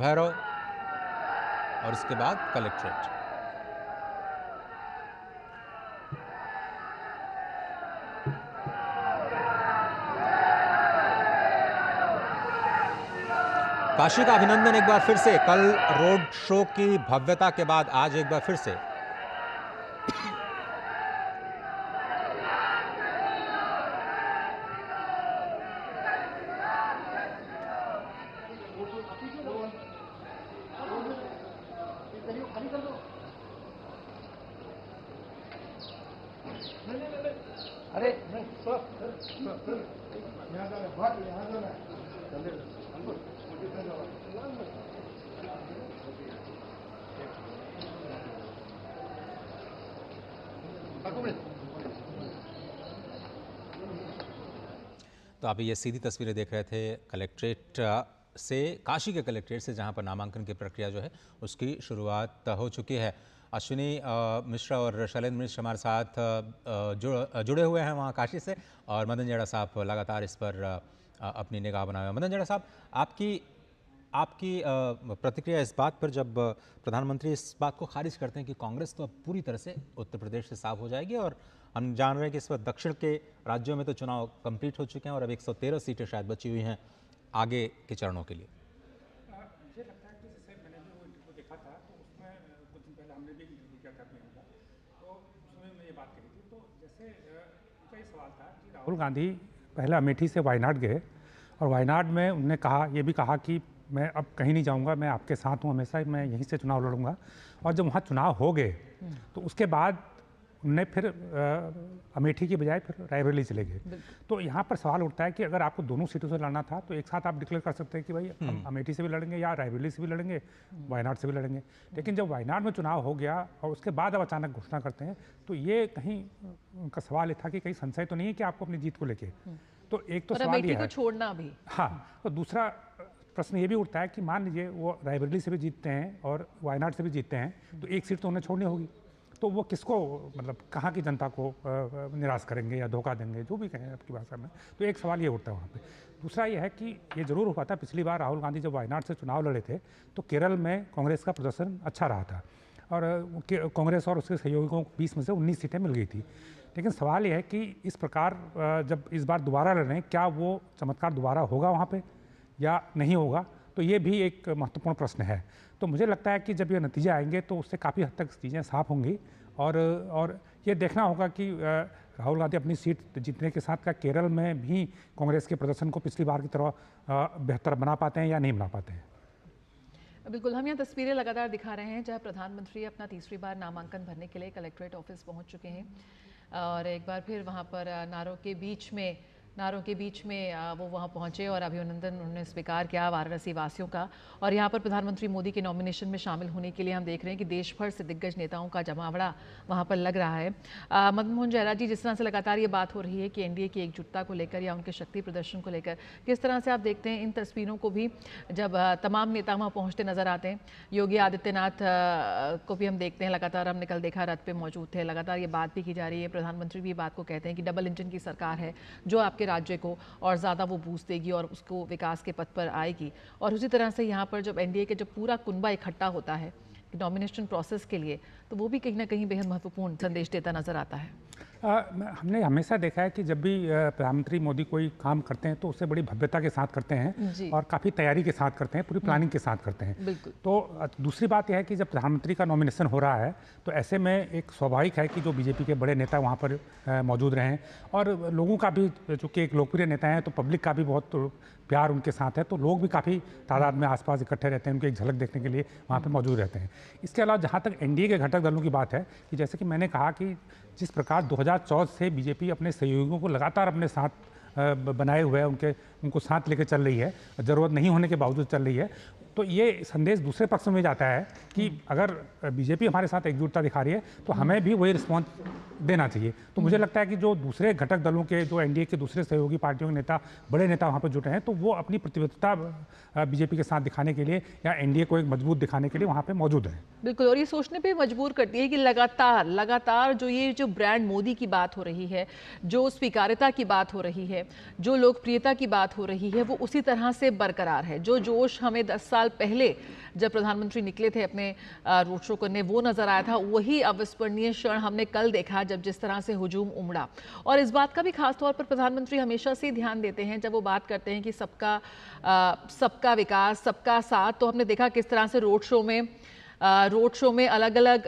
भैरव और उसके बाद कलेक्ट्रेट। काशी का अभिनंदन एक बार फिर से, कल रोड शो की भव्यता के बाद आज एक बार फिर से। तो आप ये सीधी तस्वीरें देख रहे थे कलेक्ट्रेट से, काशी के कलेक्ट्रेट से, जहां पर नामांकन की प्रक्रिया जो है उसकी शुरुआत हो चुकी है। अश्विनी मिश्रा और शैलेंद्र मिश्र हमारे साथ जुड़े हुए हैं वहां काशी से, और मदन जेड़ा साहब लगातार इस पर अपनी निगाह बनाए हुए। मदन जेड़ा साहब, आपकी प्रतिक्रिया इस बात पर, जब प्रधानमंत्री इस बात को खारिज करते हैं कि कांग्रेस तो अब पूरी तरह से उत्तर प्रदेश से साफ हो जाएगी, और हम जान रहे हैं कि इस वक्त दक्षिण के राज्यों में तो चुनाव कंप्लीट हो चुके हैं और अब 113 सीटें शायद बची हुई हैं आगे के चरणों के लिए। मुझे लगता है कि जैसे मैंने भी वो इंटरव्यू देखा था, तो उसमें कुछ दिन पहले हमने भी इंटरव्यू किया था अपने उनका, तो उसमें मैं ये बात कही थी। तो जैसे उनका ये सवाल था कि राहुल गांधी पहले अमेठी से वायनाड गए, और वायनाड में उन्होंने कहा, ये भी कहा कि मैं अब कहीं नहीं जाऊंगा, मैं आपके साथ हूँ हमेशा, मैं यहीं से चुनाव लड़ूंगा। और जब वहाँ चुनाव हो गए तो उसके बाद उन्हें फिर अमेठी की बजाय फिर रायबरेली चले गए। तो यहाँ पर सवाल उठता है कि अगर आपको दोनों सीटों से लड़ना था तो एक साथ आप डिक्लेयर कर सकते हैं कि भाई हम अमेठी से भी लड़ेंगे या रायबरेली से भी लड़ेंगे, वायनाड से भी लड़ेंगे। लेकिन जब वायनाड में चुनाव हो गया और उसके बाद अब अचानक घोषणा करते हैं, तो ये कहीं उनका सवाल ये था कि कहीं संशय तो नहीं है कि आपको अपनी जीत को लेके। तो एक तो सवाल ये है छोड़ना भी, हाँ। तो दूसरा प्रश्न ये भी उठता है कि मान लीजिए वो रायबरेली से भी जीतते हैं और वायनाड से भी जीतते हैं, तो एक सीट तो उन्हें छोड़नी होगी। तो वो किसको, मतलब कहाँ की जनता को निराश करेंगे या धोखा देंगे, जो भी कहें आपकी भाषा में। तो एक सवाल ये उठता है वहाँ पे। दूसरा ये है कि ये जरूर हुआ था, पिछली बार राहुल गांधी जब वायनाड से चुनाव लड़े थे तो केरल में कांग्रेस का प्रदर्शन अच्छा रहा था, और कांग्रेस और उसके सहयोगियों को 20 में से 19 सीटें मिल गई थी। लेकिन सवाल ये है कि इस प्रकार जब इस बार दोबारा लड़ रहे हैं, क्या वो चमत्कार दोबारा होगा वहाँ पर या नहीं होगा, तो ये भी एक महत्वपूर्ण प्रश्न है। तो मुझे लगता है कि जब ये नतीजे आएंगे तो उससे काफ़ी हद तक चीज़ें साफ होंगी, और ये देखना होगा कि राहुल गांधी अपनी सीट जीतने के साथ क्या केरल में भी कांग्रेस के प्रदर्शन को पिछली बार की तरह बेहतर बना पाते हैं या नहीं बना पाते हैं। बिल्कुल, हम यहाँ तस्वीरें लगातार दिखा रहे हैं जहाँ प्रधानमंत्री अपना तीसरी बार नामांकन भरने के लिए कलेक्ट्रेट ऑफिस पहुँच चुके हैं, और एक बार फिर वहाँ पर नारों के बीच में वो वहाँ पहुँचे और अभिनंदन उन्होंने स्वीकार किया वाराणसी वासियों का। और यहाँ पर प्रधानमंत्री मोदी के नॉमिनेशन में शामिल होने के लिए हम देख रहे हैं कि देश भर से दिग्गज नेताओं का जमावड़ा वहाँ पर लग रहा है। मदन मोहन जयराज जी, जिस तरह से लगातार ये बात हो रही है कि एनडीए की एकजुटता को लेकर या उनके शक्ति प्रदर्शन को लेकर, किस तरह से आप देखते हैं इन तस्वीरों को भी, जब तमाम नेता वहाँ पहुँचते नजर आते हैं? योगी आदित्यनाथ को भी हम देखते हैं, लगातार हमने कल देखा रथ पे मौजूद थे, लगातार ये बात भी की जा रही है, प्रधानमंत्री भी बात को कहते हैं कि डबल इंजन की सरकार है जो आपके राज्य को और ज़्यादा वो बूस्ट देगी और उसको विकास के पथ पर आएगी। और उसी तरह से यहाँ पर जब एनडीए के जब पूरा कुनबा इकट्ठा होता है नॉमिनेशन प्रोसेस के लिए, तो वो भी कहीं ना कहीं बेहद महत्वपूर्ण संदेश देता नजर आता है। हमने हमेशा देखा है कि जब भी प्रधानमंत्री मोदी कोई काम करते हैं तो उसे बड़ी भव्यता के साथ करते हैं और काफ़ी तैयारी के साथ करते हैं, पूरी प्लानिंग के साथ करते हैं। तो दूसरी बात यह है कि जब प्रधानमंत्री का नॉमिनेशन हो रहा है तो ऐसे में एक स्वाभाविक है कि जो बीजेपी के बड़े नेता वहाँ पर मौजूद रहें, और लोगों का भी, चूँकि एक लोकप्रिय नेता हैं तो पब्लिक का भी बहुत प्यार उनके साथ है, तो लोग भी काफ़ी तादाद में आसपास इकट्ठे रहते हैं, उनकी एक झलक देखने के लिए वहाँ पे मौजूद रहते हैं। इसके अलावा जहाँ तक एनडीए के घटक दलों की बात है, कि जैसे कि मैंने कहा कि जिस प्रकार 2014 से बीजेपी अपने सहयोगियों को लगातार अपने साथ बनाए हुए है, उनको साथ लेकर चल रही है, ज़रूरत नहीं होने के बावजूद चल रही है, तो ये संदेश दूसरे पक्ष में जाता है कि अगर बीजेपी हमारे साथ एकजुटता दिखा रही है तो हमें भी वही रिस्पॉन्स देना चाहिए। तो मुझे लगता है कि जो दूसरे घटक दलों के, जो एनडीए के दूसरे सहयोगी पार्टियों के नेता, बड़े नेता वहाँ पर जुटे हैं, तो वो अपनी प्रतिबद्धता बीजेपी के साथ दिखाने के लिए या एनडीए को एक मजबूत दिखाने के लिए वहाँ पर मौजूद है। बिल्कुल, और ये सोचने पे मजबूर करती है कि लगातार जो ब्रांड मोदी की बात हो रही है, जो स्वीकार्यता की बात हो रही है, है, जो लोकप्रियता की बात हो रही है वो उसी तरह से बरकरार है। जो जोश हमें 10 साल पहले जब प्रधानमंत्री निकले थे अपने रोड शो करने वो नजर आया था, वही अविस्मरणीय क्षण हमने कल देखा जब जिस तरह से हुजूम उमड़ा। और इस बात का भी खास तौर पर प्रधानमंत्री हमेशा से ध्यान देते हैं जब वो बात करते हैं कि सबका विकास, सबका साथ। तो हमने देखा किस तरह से रोड शो में अलग अलग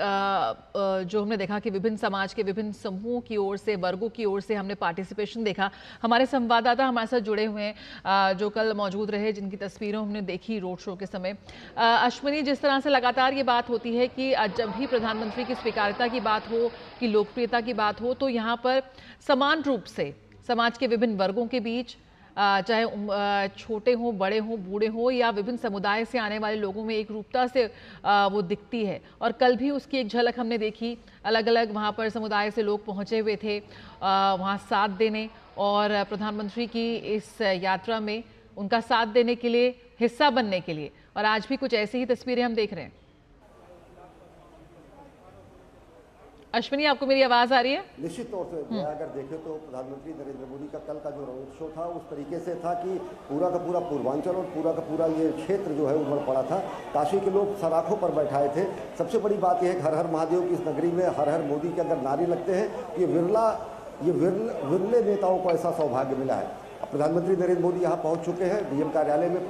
जो हमने देखा कि विभिन्न समाज के विभिन्न समूहों की ओर से, वर्गों की ओर से हमने पार्टिसिपेशन देखा। हमारे संवाददाता हमारे साथ जुड़े हुए हैं जो कल मौजूद रहे, जिनकी तस्वीरें हमने देखी रोड शो के समय। अश्विनी, जिस तरह से लगातार ये बात होती है कि जब भी प्रधानमंत्री की स्वीकार्यता की बात हो, कि लोकप्रियता की बात हो, तो यहाँ पर समान रूप से समाज के विभिन्न वर्गों के बीच, चाहे छोटे हों, बड़े हों, बूढ़े हों, या विभिन्न समुदाय से आने वाले लोगों में एक रूपता से वो दिखती है। और कल भी उसकी एक झलक हमने देखी। अलग अलग वहाँ पर समुदाय से लोग पहुँचे हुए थे वहाँ साथ देने और प्रधानमंत्री की इस यात्रा में उनका साथ देने के लिए, हिस्सा बनने के लिए। और आज भी कुछ ऐसी ही तस्वीरें हम देख रहे हैं। अश्विनी, आपको मेरी आवाज आ रही है? निश्चित तौर से अगर देखें तो प्रधानमंत्री नरेंद्र मोदी का कल का जो रोड शो था उस तरीके से था कि पूरा का पूरा पूर्वांचल और पूरा का पूरा ये क्षेत्र जो है उमड़ पड़ा था। काशी के लोग सराखों पर बैठाए थे। सबसे बड़ी बात यह है हर हर महादेव की इस नगरी में हर हर मोदी के अगर नारे लगते हैं, ये विरले नेताओं को ऐसा सौभाग्य मिला है। प्रधानमंत्री नरेंद्र मोदी यहाँ पहुँच चुके हैं डीएम कार्यालय में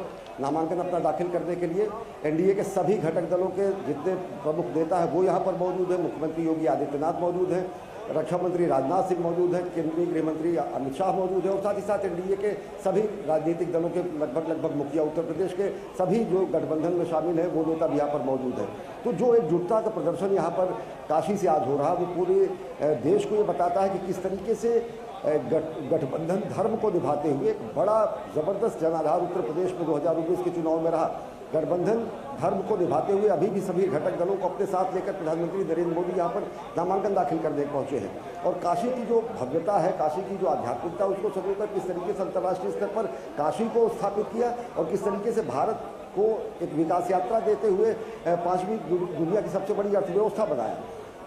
नामांकन अपना दाखिल करने के लिए। एनडीए के सभी घटक दलों के जितने प्रमुख नेता हैं वो यहाँ पर मौजूद हैं। मुख्यमंत्री योगी आदित्यनाथ मौजूद हैं, रक्षा मंत्री राजनाथ सिंह मौजूद हैं, केंद्रीय गृह मंत्री अमित शाह मौजूद हैं और साथ ही साथ एनडीए के सभी राजनीतिक दलों के लगभग मुखिया, उत्तर प्रदेश के सभी जो गठबंधन में शामिल हैं वो नेता भी यहाँ पर मौजूद हैं। तो जो एकजुटता का प्रदर्शन यहाँ पर काशी से आज हो रहा है वो पूरे देश को ये बताता है कि किस तरीके से गठबंधन धर्म को निभाते हुए एक बड़ा जबरदस्त जनाधार उत्तर प्रदेश में 2019 के चुनाव में रहा। गठबंधन धर्म को निभाते हुए अभी भी सभी घटक दलों को अपने साथ लेकर प्रधानमंत्री नरेंद्र मोदी यहाँ पर नामांकन दाखिल करने पहुँचे हैं। और काशी की जो भव्यता है, काशी की जो आध्यात्मिकता, उसको सजोकर किस तरीके से अंतर्राष्ट्रीय स्तर पर काशी को स्थापित किया और किस तरीके से भारत को एक विकास यात्रा देते हुए 5वीं दुनिया की सबसे बड़ी अर्थव्यवस्था बनाया।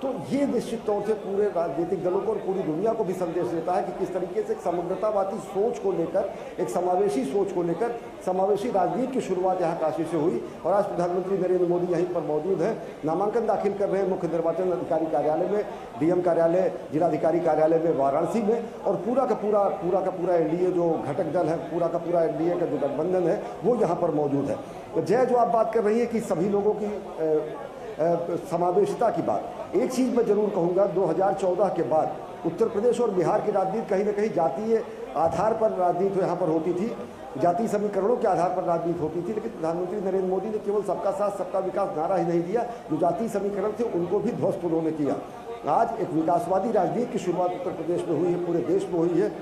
तो ये निश्चित तौर से पूरे राजनीतिक दलों को और पूरी दुनिया को भी संदेश देता है कि किस तरीके से एक समग्रतावादी सोच को लेकर, एक समावेशी सोच को लेकर समावेशी राजनीति की शुरुआत यहाँ काशी से हुई। और आज प्रधानमंत्री नरेंद्र मोदी यहीं पर मौजूद हैं, नामांकन दाखिल कर रहे हैं मुख्य निर्वाचन अधिकारी कार्यालय में, डीएम कार्यालय, जिलाधिकारी कार्यालय में वाराणसी में। और पूरा का पूरा एनडीए जो घटक दल है, पूरा का पूरा एनडीए का जो गठबंधन है वो यहाँ पर मौजूद है। तो जो आप बात कर रही है कि सभी लोगों की समावेशिता की बात, एक चीज़ मैं जरूर कहूँगा, 2014 के बाद उत्तर प्रदेश और बिहार की राजनीति कहीं ना कहीं जातीय आधार पर राजनीति यहाँ पर होती थी, जातीय समीकरणों के आधार पर राजनीति होती थी। लेकिन प्रधानमंत्री नरेंद्र मोदी ने केवल सबका साथ सबका विकास नारा ही नहीं दिया, जो जातीय समीकरण थे उनको भी ध्वस्त उन्होंने किया। आज एक विकासवादी राजनीति की शुरुआत उत्तर प्रदेश में हुई है, पूरे देश में हुई है।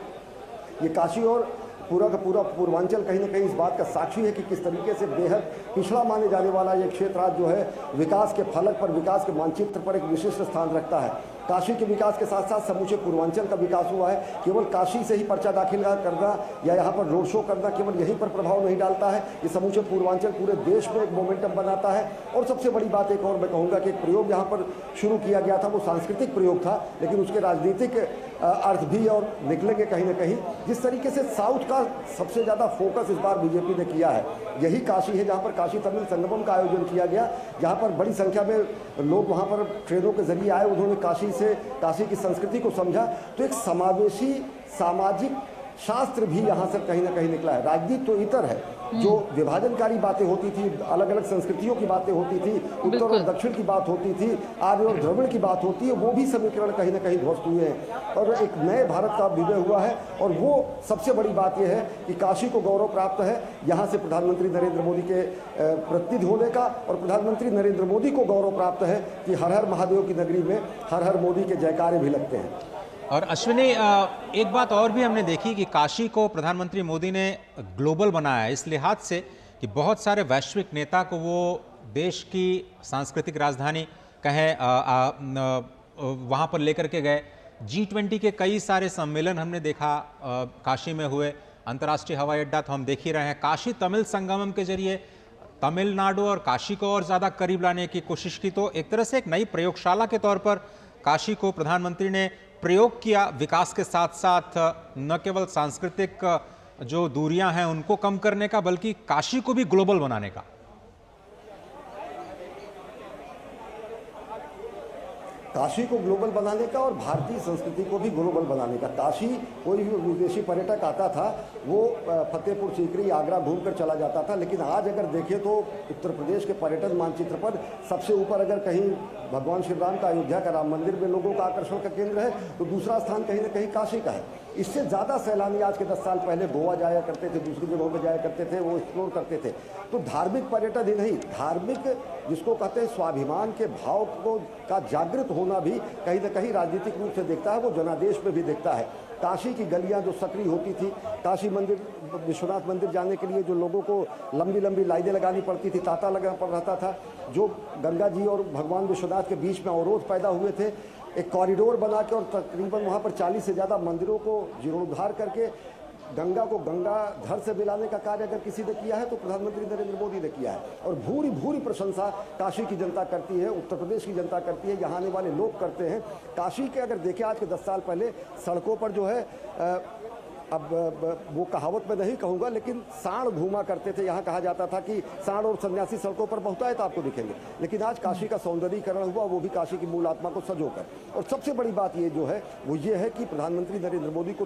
ये काशी और पूरा का पूरा पूर्वांचल कहीं ना कहीं इस बात का साक्षी है कि किस तरीके से बेहद पिछड़ा माने जाने वाला ये क्षेत्र आज जो है विकास के फलक पर, विकास के मानचित्र पर एक विशिष्ट स्थान रखता है। काशी के विकास के साथ साथ समूचे पूर्वांचल का विकास हुआ है। केवल काशी से ही पर्चा दाखिल करना या यहाँ पर रोड शो करना केवल यहीं पर प्रभाव नहीं डालता है, ये समूचे पूर्वांचल पूरे देश में एक मोमेंटम बनाता है। और सबसे बड़ी बात एक और मैं कहूँगा कि एक प्रयोग यहाँ पर शुरू किया गया था, वो सांस्कृतिक प्रयोग था, लेकिन उसके राजनीतिक अर्थ भी और निकलेंगे कहीं ना कहीं। जिस तरीके से साउथ का सबसे ज़्यादा फोकस इस बार बीजेपी ने किया है, यही काशी है जहाँ पर काशी तमिल संगमम का आयोजन किया गया, जहाँ पर बड़ी संख्या में लोग वहाँ पर ट्रेनों के जरिए आए, उन्होंने काशी की संस्कृति को समझा। तो एक समावेशी सामाजिक शास्त्र भी यहाँ से कहीं ना कहीं निकला है। राजनीति तो इतर है, जो विभाजनकारी बातें होती थी, अलग अलग संस्कृतियों की बातें होती थी, उत्तर और दक्षिण की बात होती थी, आर्य और द्रविड़ की बात होती है, वो भी समीकरण कहीं ना कहीं ध्वस्त हुए हैं और एक नए भारत का विजय हुआ है। और वो सबसे बड़ी बात यह है कि काशी को गौरव प्राप्त है यहाँ से प्रधानमंत्री नरेंद्र मोदी के प्रतिनिधि होने का, और प्रधानमंत्री नरेंद्र मोदी को गौरव प्राप्त है कि हर हर महादेव की नगरी में हर हर मोदी के जयकारे भी लगते हैं। और अश्विनी, एक बात और भी हमने देखी कि काशी को प्रधानमंत्री मोदी ने ग्लोबल बनाया इस लिहाज से कि बहुत सारे वैश्विक नेता को वो देश की सांस्कृतिक राजधानी कहें वहाँ पर लेकर के गए। G20 के कई सारे सम्मेलन हमने देखा काशी में हुए, अंतर्राष्ट्रीय हवाई अड्डा तो हम देख ही रहे हैं। काशी तमिल संगमम के जरिए तमिलनाडु और काशी को और ज़्यादा करीब लाने की कोशिश की। तो एक तरह से एक नई प्रयोगशाला के तौर पर काशी को प्रधानमंत्री ने प्रयोग किया विकास के साथ साथ न केवल सांस्कृतिक जो दूरियां हैं उनको कम करने का, बल्कि काशी को भी ग्लोबल बनाने का? काशी को ग्लोबल बनाने का और भारतीय संस्कृति को भी ग्लोबल बनाने का। काशी कोई भी विदेशी पर्यटक आता था वो फतेहपुर सीकरी, आगरा घूमकर चला जाता था, लेकिन आज अगर देखें तो उत्तर प्रदेश के पर्यटन मानचित्र पर सबसे ऊपर अगर कहीं भगवान श्री राम का अयोध्या का राम मंदिर में लोगों का आकर्षण का केंद्र है, तो दूसरा स्थान कहीं ना कहीं काशी का है। इससे ज़्यादा सैलानी आज के 10 साल पहले गोवा जाया करते थे, दूसरी जगहों पर जाया करते थे, वो एक्सप्लोर करते थे। तो धार्मिक पर्यटन ही नहीं, धार्मिक जिसको कहते हैं स्वाभिमान के भाव को का जागृत होना भी कहीं ना कहीं राजनीतिक रूप से देखता है, वो जनादेश में भी देखता है। काशी की गलियां जो सक्रिय होती थी, काशी मंदिर, विश्वनाथ मंदिर जाने के लिए जो लोगों को लंबी लंबी लाइनें लगानी पड़ती थी, तांता लगाना पड़ रहा था, जो गंगा जी और भगवान विश्वनाथ के बीच में अवरोध पैदा हुए थे, एक कॉरिडोर बना के और तकरीबन वहाँ पर 40 से ज़्यादा मंदिरों को जीर्णोद्धार करके गंगा को गंगाधर से मिलाने का कार्य अगर किसी ने किया है तो प्रधानमंत्री नरेंद्र मोदी ने किया है। और भूरी भूरी प्रशंसा काशी की जनता करती है, उत्तर प्रदेश की जनता करती है, यहाँ आने वाले लोग करते हैं। काशी के अगर देखें आज के 10 साल पहले सड़कों पर जो है अब वो कहावत में नहीं कहूँगा, लेकिन सांड घूमा करते थे। यहाँ कहा जाता था कि सांड और सन्यासी सड़कों पर बहुत आए तो आपको दिखेंगे, लेकिन आज काशी का सौंदर्यीकरण हुआ, वो भी काशी की मूल आत्मा को सजोकर। और सबसे बड़ी बात ये जो है वो ये है कि प्रधानमंत्री नरेंद्र मोदी को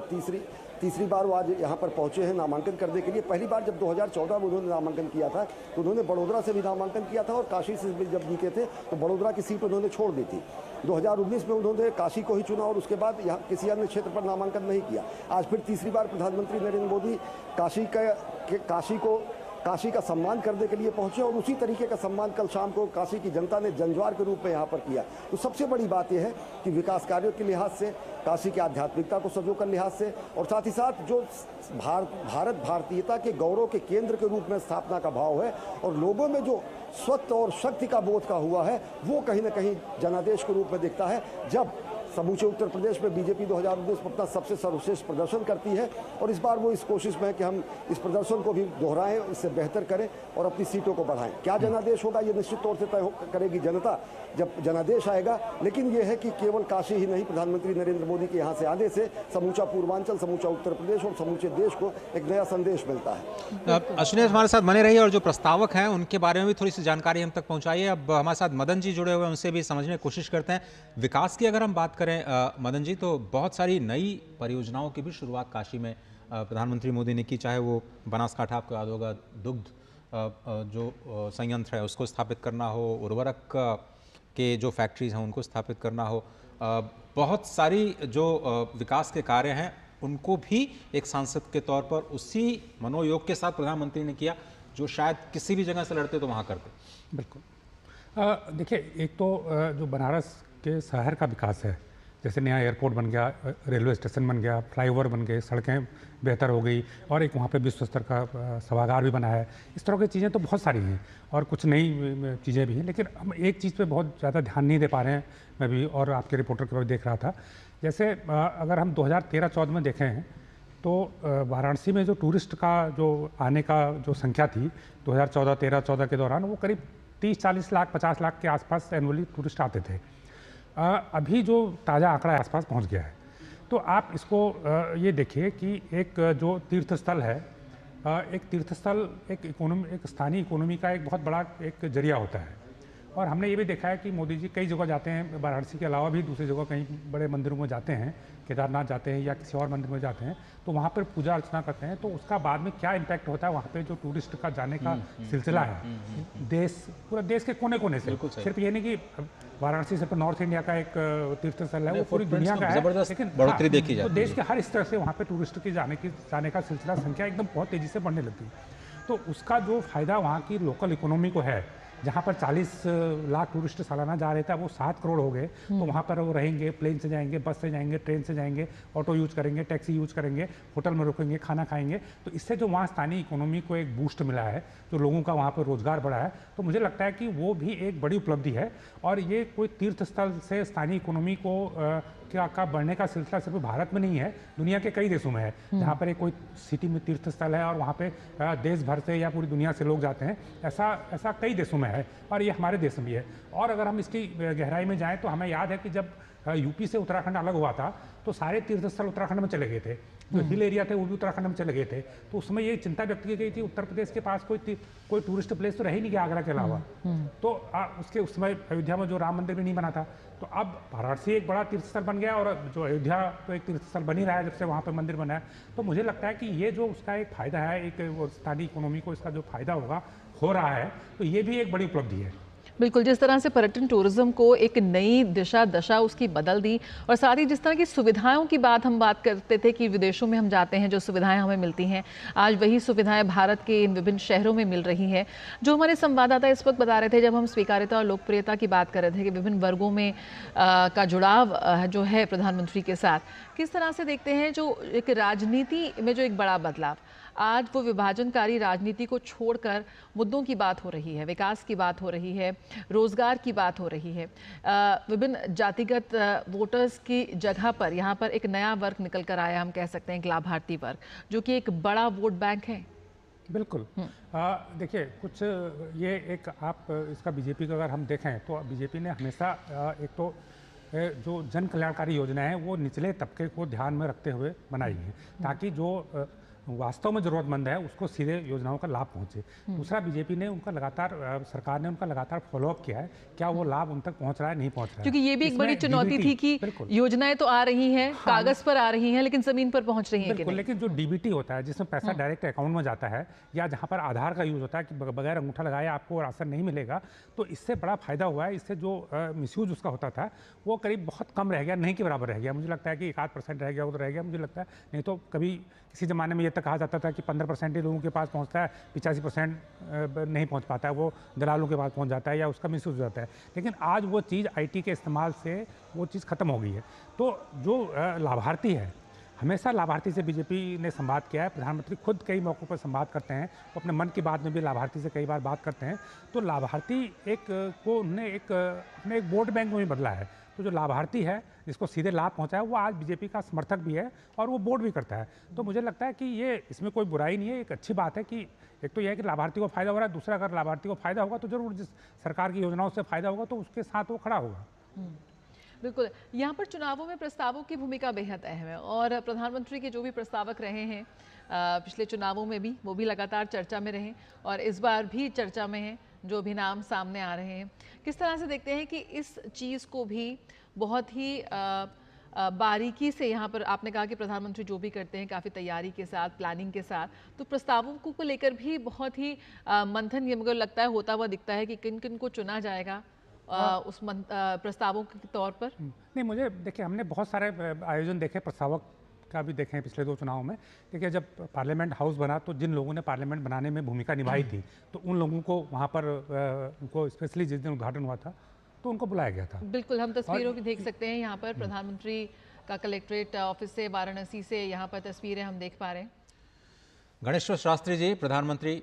तीसरी बार वो आज यहाँ पर पहुँचे हैं नामांकन करने के लिए। पहली बार जब 2014 में उन्होंने नामांकन किया था तो उन्होंने बड़ौदा से भी नामांकन किया था, और काशी से भी जब जीते थे तो बड़ौदा की सीट उन्होंने छोड़ दी थी। 2019 में उन्होंने काशी को ही चुना और उसके बाद यहाँ किसी अन्य क्षेत्र पर नामांकन नहीं किया। आज फिर तीसरी बार प्रधानमंत्री नरेंद्र मोदी काशी का सम्मान करने के लिए पहुंचे, और उसी तरीके का सम्मान कल शाम को काशी की जनता ने जंजवार के रूप में यहाँ पर किया। तो सबसे बड़ी बात यह है कि विकास कार्यों के लिहाज से, काशी की आध्यात्मिकता को सजो कर लिहाज से, और साथ ही साथ जो भारत भारतीयता के गौरव के केंद्र के रूप में स्थापना का भाव है, और लोगों में जो स्वत्व और शक्ति का बोध का हुआ है, वो कहीं ना कहीं जनादेश के रूप में दिखता है। जब समूचे उत्तर प्रदेश में बीजेपी 2019 में अपना सबसे सर्वश्रेष्ठ प्रदर्शन करती है, और इस बार वो इस कोशिश में है कि हम इस प्रदर्शन को भी दोहराएं, इससे बेहतर करें और अपनी सीटों को बढ़ाएं। क्या जनादेश होगा ये निश्चित तौर से तय करेगी जनता जब जनादेश आएगा, लेकिन ये है कि केवल काशी ही नहीं, प्रधानमंत्री नरेंद्र मोदी के यहाँ से आने से समूचा पूर्वांचल, समूचा उत्तर प्रदेश और समूचे देश को एक नया संदेश मिलता है। अश्विनी हमारे साथ बने रहिए और जो प्रस्तावक हैं उनके बारे में भी थोड़ी सी जानकारी हम तक पहुँचाइए। अब हमारे साथ मदन जी जुड़े हुए हैं, उनसे भी समझने की कोशिश करते हैं। विकास की अगर हम बात करें मदन जी, तो बहुत सारी नई परियोजनाओं की भी शुरुआत काशी में प्रधानमंत्री मोदी ने की, चाहे वो बनासकांठा आपको याद होगा दुग्ध जो संयंत्र है उसको स्थापित करना हो, उर्वरक के जो फैक्ट्रीज हैं उनको स्थापित करना हो, बहुत सारी जो विकास के कार्य हैं उनको भी एक सांसद के तौर पर उसी मनोयोग के साथ प्रधानमंत्री ने किया जो शायद किसी भी जगह से लड़ते तो वहाँ करते। बिल्कुल। देखिए, एक तो जो बनारस के शहर का विकास है, जैसे नया एयरपोर्ट बन गया, रेलवे स्टेशन बन गया, फ्लाईओवर बन गए, सड़कें बेहतर हो गई, और एक वहाँ पे विश्व स्तर का सभागार भी बना है। इस तरह की चीज़ें तो बहुत सारी हैं और कुछ नई चीज़ें भी हैं, लेकिन हम एक चीज़ पे बहुत ज़्यादा ध्यान नहीं दे पा रहे हैं। मैं भी और आपके रिपोर्टर के बाद देख रहा था, जैसे अगर हम 2013-14 में देखें हैं तो वाराणसी में जो टूरिस्ट का जो आने का जो संख्या थी 2014 के दौरान, वो करीब 30-40 लाख 50 लाख के आसपास एनुअली टूरिस्ट आते थे। अभी जो ताज़ा आंकड़ा आसपास पहुंच गया है, तो आप इसको ये देखिए कि एक जो तीर्थ स्थल है, एक तीर्थ स्थल एक स्थानीय इकोनॉमी का एक बहुत बड़ा एक जरिया होता है। और हमने ये भी देखा है कि मोदी जी कई जगह जाते हैं, वाराणसी के अलावा भी दूसरी जगह कहीं बड़े मंदिरों में जाते हैं, केदारनाथ जाते हैं या किसी और मंदिर में जाते हैं, तो वहाँ पर पूजा अर्चना करते हैं, तो उसका बाद में क्या इम्पैक्ट होता है वहाँ पे जो टूरिस्ट का जाने का सिलसिला है, पूरा देश के कोने कोने से, सिर्फ ये नहीं कि वाराणसी सिर्फ नॉर्थ इंडिया का एक तीर्थ स्थल है, वो पूरी दुनिया का है, लेकिन बढ़ोतरी देखी जाती है। तो देश के हर स्तर से वहाँ पे टूरिस्ट के जाने का सिलसिला संख्या एकदम बहुत तेज़ी से बढ़ने लगती है। तो उसका जो फायदा वहाँ की लोकल इकोनॉमी को है, जहाँ पर 40 लाख टूरिस्ट सालाना जा रहे थे, वो 7 करोड़ हो गए, तो वहाँ पर वो रहेंगे, प्लेन से जाएंगे, बस से जाएंगे, ट्रेन से जाएंगे, ऑटो यूज करेंगे, टैक्सी यूज करेंगे, होटल में रुकेंगे, खाना खाएंगे, तो इससे जो वहाँ स्थानीय इकोनॉमी को एक बूस्ट मिला है, जो लोगों का वहाँ पर रोजगार बढ़ा है, तो मुझे लगता है कि वो भी एक बड़ी उपलब्धि है। और ये कोई तीर्थ स्थल से स्थानीय इकोनॉमी को का बढ़ने का सिलसिला सिर्फ भारत में नहीं है, दुनिया के कई देशों में है, जहाँ पर एक कोई सिटी में तीर्थ स्थल है और वहाँ पे देश भर से या पूरी दुनिया से लोग जाते हैं। ऐसा कई देशों में है और ये हमारे देश में भी है। और अगर हम इसकी गहराई में जाएँ तो हमें याद है कि जब यूपी से उत्तराखंड अलग हुआ था तो सारे तीर्थ स्थल उत्तराखंड में चले गए थे, जो हिल एरिया थे वो भी उत्तराखंड में चले गए थे। तो उसमें ये चिंता व्यक्त की गई थी उत्तर प्रदेश के पास कोई टूरिस्ट प्लेस तो रह ही नहीं गया आगरा के अलावा। तो उसके उस समय अयोध्या में जो राम मंदिर भी नहीं बना था, तो अब वाराणसी एक बड़ा तीर्थ स्थल बन गया और जो अयोध्या तो एक तीर्थ स्थल बन ही रहा है जब से वहाँ पर मंदिर बना है। तो मुझे लगता है कि ये जो उसका एक फायदा है, एक स्थानीय इकोनॉमी को इसका जो फायदा हो रहा है, तो ये भी एक बड़ी उपलब्धि है। बिल्कुल, जिस तरह से पर्यटन टूरिज्म को एक नई दशा उसकी बदल दी, और साथ ही जिस तरह की सुविधाओं की हम बात करते थे कि विदेशों में हम जाते हैं जो सुविधाएं हमें मिलती हैं, आज वही सुविधाएं भारत के इन विभिन्न शहरों में मिल रही हैं। जो हमारे संवाददाता इस वक्त बता रहे थे जब हम स्वीकार्यता और लोकप्रियता की बात कर रहे थे कि विभिन्न वर्गों में का जुड़ाव जो है प्रधानमंत्री के साथ, किस तरह से देखते हैं जो एक राजनीति में जो एक बड़ा बदलाव, आज वो विभाजनकारी राजनीति को छोड़कर मुद्दों की बात हो रही है, विकास की बात हो रही है, रोजगार की बात हो रही है। विभिन्न जातिगत वोटर्स की जगह पर यहाँ पर एक नया वर्ग निकल कर आया, हम कह सकते हैं एक लाभार्थी वर्ग, जो कि एक बड़ा वोट बैंक है। बिल्कुल। देखिए, कुछ ये एक आप इसका बीजेपी का अगर हम देखें तो बीजेपी ने हमेशा एक तो जो जन कल्याणकारी योजनाएं हैं वो निचले तबके को ध्यान में रखते हुए बनाई है, ताकि जो वास्तव में ज़रूरतमंद है उसको सीधे योजनाओं का लाभ पहुंचे। दूसरा, बीजेपी ने उनका लगातार, सरकार ने उनका लगातार फॉलोअप किया है, क्या वो लाभ उन तक पहुंच रहा है, नहीं पहुंच रहा है। क्योंकि ये भी एक बड़ी चुनौती थी कि योजनाएं तो आ रही हैं, हाँ, कागज पर आ रही हैं, लेकिन जमीन पर पहुंच रही हैं कि नहीं। लेकिन जो डीबीटी होता है जिसमें पैसा डायरेक्ट अकाउंट में जाता है, या जहाँ पर आधार का यूज होता है कि बगैर अंगूठा लगाए आपको राशन नहीं मिलेगा, तो इससे बड़ा फायदा हुआ है। इससे जो मिसयूज उसका होता था वो करीब बहुत कम रह गया, नहीं के बराबर रह गया। मुझे लगता है कि 1-8% रह गया, वो तो रह गया मुझे लगता है। नहीं तो कभी किसी ज़माने में ये तक कहा जाता था कि 15% ही लोगों के पास पहुंचता है, 85% नहीं पहुंच पाता है, वो दलालों के पास पहुंच जाता है या उसका मिसयूज हो जाता है। लेकिन आज वो चीज़ आईटी के इस्तेमाल से वो चीज़ ख़त्म हो गई है। तो जो लाभार्थी है, हमेशा लाभार्थी से बीजेपी ने संवाद किया है। प्रधानमंत्री खुद कई मौक़ों पर संवाद करते हैं, वो अपने मन की बात में भी लाभार्थी से कई बार बात करते हैं। तो लाभार्थी को उन्होंने अपने एक वोट बैंक में भी बदला है। तो जो लाभार्थी है जिसको सीधे लाभ पहुंचा है, वो आज बीजेपी का समर्थक भी है और वो वोट भी करता है। तो मुझे लगता है कि ये इसमें कोई बुराई नहीं है, एक अच्छी बात है कि एक तो यह है कि लाभार्थी को फायदा हो रहा है, दूसरा अगर लाभार्थी को फायदा होगा तो जरूर जिस सरकार की योजनाओं से फायदा होगा तो उसके साथ वो खड़ा होगा। बिल्कुल, यहाँ पर चुनावों में प्रस्तावों की भूमिका बेहद अहम है और प्रधानमंत्री के जो भी प्रस्तावक रहे हैं पिछले चुनावों में भी, वो भी लगातार चर्चा में रहे और इस बार भी चर्चा में हैं जो भी नाम सामने आ रहे हैं। किस तरह से देखते हैं कि इस चीज़ को भी बहुत ही बारीकी से, यहाँ पर आपने कहा कि प्रधानमंत्री जो भी करते हैं काफ़ी तैयारी के साथ, प्लानिंग के साथ, तो प्रस्तावों को लेकर भी बहुत ही मंथन ये मुझे लगता है होता हुआ दिखता है कि किन किन को चुना जाएगा उस प्रस्तावों के तौर पर। नहीं, मुझे देखिए, हमने बहुत सारे आयोजन देखे, प्रस्तावक का भी देखे हैं पिछले 2 चुनावों में। देखिए, जब पार्लियामेंट हाउस बना तो जिन लोगों ने पार्लियामेंट बनाने में भूमिका निभाई थी, तो उन लोगों को वहाँ पर उनको स्पेशली जिस दिन उद्घाटन हुआ था तो उनको बुलाया गया था। बिल्कुल, हम तस्वीरों भी देख सकते हैं यहाँ पर प्रधानमंत्री का कलेक्ट्रेट ऑफिस से, वाराणसी से यहाँ पर तस्वीरें हम देख पा रहे हैं। गणेश्वर शास्त्री जी, प्रधानमंत्री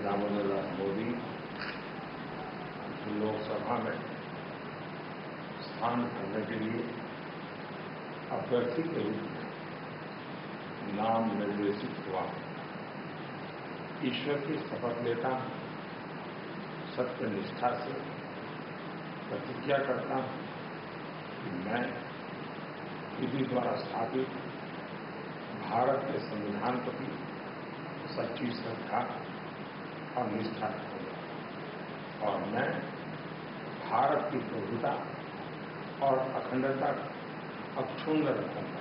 दामोदर मोदी लोकसभा में स्थान करने के लिए अभ्यर्थी के रूप में नाम निर्देशित हुआ। ईश्वर की शपथ लेता हूं, सत्य निष्ठा से प्रतिज्ञा करता हूं कि मैं विधि द्वारा स्थापित भारत के संविधान प्रति सच्ची श्रद्धा और निष्ठा रखूंगा और मैं भारत की प्रभुता और अखंडता अक्षुण्ण रखूंगा।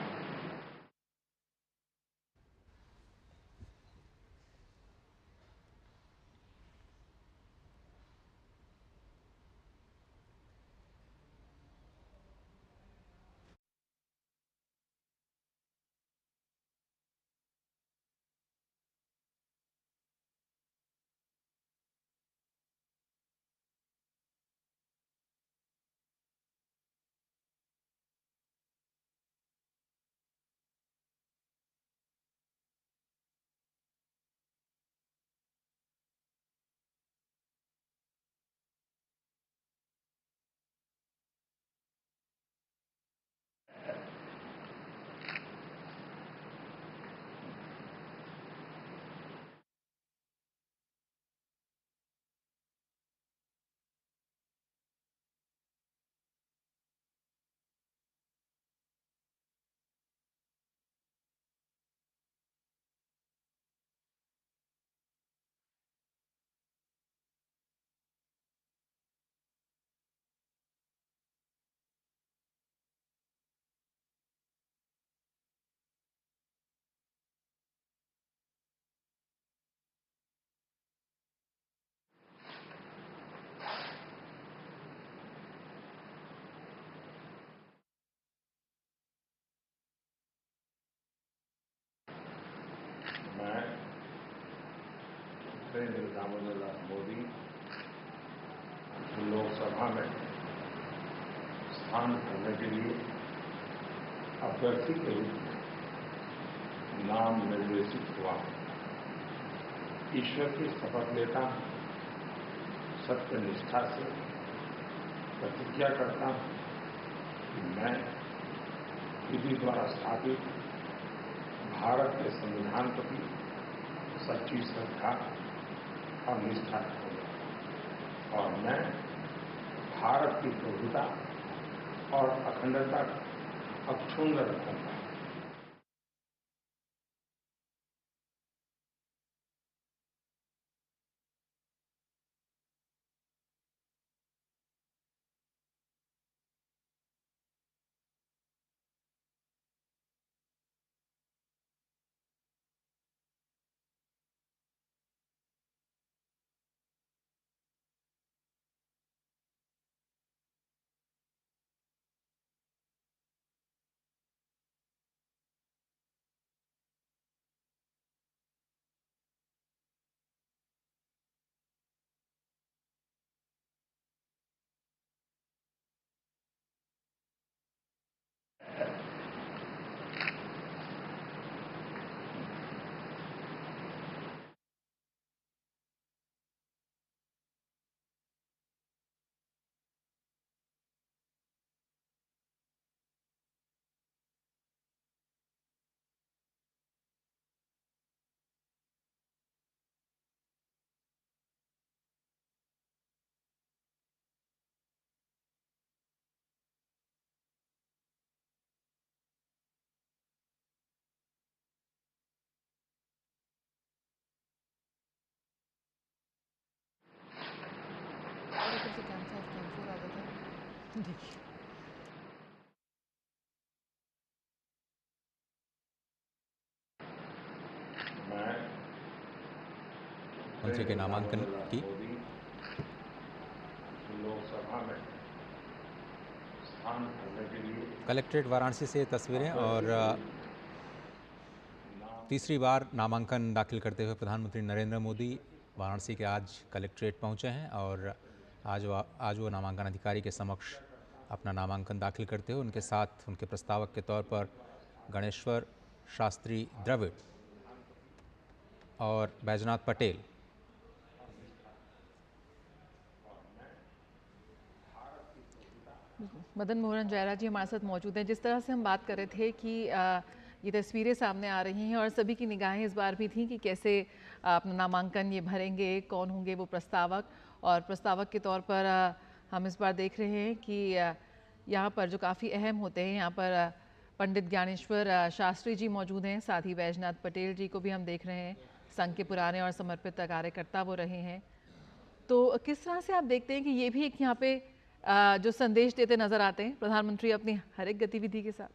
नरेंद्र दामोदर मोदी लोकसभा में स्थान करने के लिए अभ्यर्थी के रूप में नाम निर्देशित हुआ। ईश्वर की शपथ लेता हूं, सत्य निष्ठा से प्रतिज्ञा करता हूं कि मैं विधि द्वारा स्थापित भारत के संविधान प्रति सच्ची श्रद्धा और निष्ठा रखूंगा और मैं भारत की प्रभुता और अखंडता अक्षुण्ण रखूंगा। मंत्री के नामांकन की लोकसभा में स्थान करने के लिए कलेक्ट्रेट वाराणसी से तस्वीरें। और तीसरी बार नामांकन दाखिल करते हुए प्रधानमंत्री नरेंद्र मोदी वाराणसी के आज कलेक्ट्रेट पहुंचे हैं और आज वो नामांकन अधिकारी के समक्ष अपना नामांकन दाखिल करते हुए उनके साथ उनके प्रस्तावक के तौर पर गणेश्वर शास्त्री द्रविड़ और बैजनाथ पटेल। मदन मोहन जयराज जी हमारे साथ मौजूद हैं। जिस तरह से हम बात कर रहे थे कि ये तस्वीरें सामने आ रही हैं और सभी की निगाहें इस बार भी थी कि कैसे अपना नामांकन ये भरेंगे, कौन होंगे वो प्रस्तावक। और प्रस्तावक के तौर पर हम इस बार देख रहे हैं कि यहाँ पर जो काफ़ी अहम होते हैं, यहाँ पर पंडित ज्ञानेश्वर शास्त्री जी मौजूद हैं, साथ ही बैजनाथ पटेल जी को भी हम देख रहे हैं, संघ के पुराने और समर्पित कार्यकर्ता वो रहे हैं। तो किस तरह से आप देखते हैं कि ये भी एक यहाँ पे जो संदेश देते नजर आते हैं प्रधानमंत्री अपनी हर एक गतिविधि के साथ?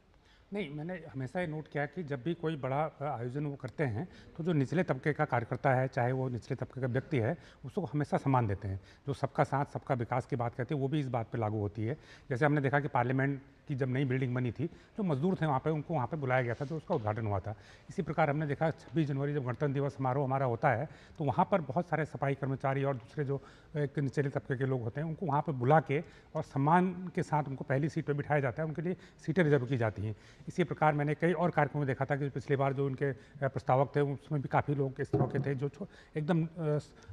नहीं, मैंने हमेशा ये नोट किया कि जब भी कोई बड़ा आयोजन वो करते हैं तो जो निचले तबके का कार्यकर्ता है, चाहे वो निचले तबके का व्यक्ति है, उसको हमेशा सम्मान देते हैं। जो सबका साथ सबका विकास की बात कहते हैं वो भी इस बात पे लागू होती है। जैसे हमने देखा कि पार्लियामेंट की जब नई बिल्डिंग बनी थी, जो मजदूर थे वहाँ पे उनको वहाँ पे बुलाया गया था, जो उसका उद्घाटन हुआ था। इसी प्रकार हमने देखा 26 जनवरी जब गणतंत्र दिवस समारोह हमारा होता है तो वहाँ पर बहुत सारे सफाई कर्मचारी और दूसरे जो एक निचले तबके के लोग होते हैं उनको वहाँ पर बुला के और सम्मान के साथ उनको पहली सीट पर बिठाया जाता है, उनके लिए सीटें रिजर्व की जाती हैं। इसी प्रकार मैंने कई और कार्यक्रमों में देखा था कि पिछली बार जो उनके प्रस्तावक थे उसमें भी काफ़ी लोग इस तरह के थे जो एकदम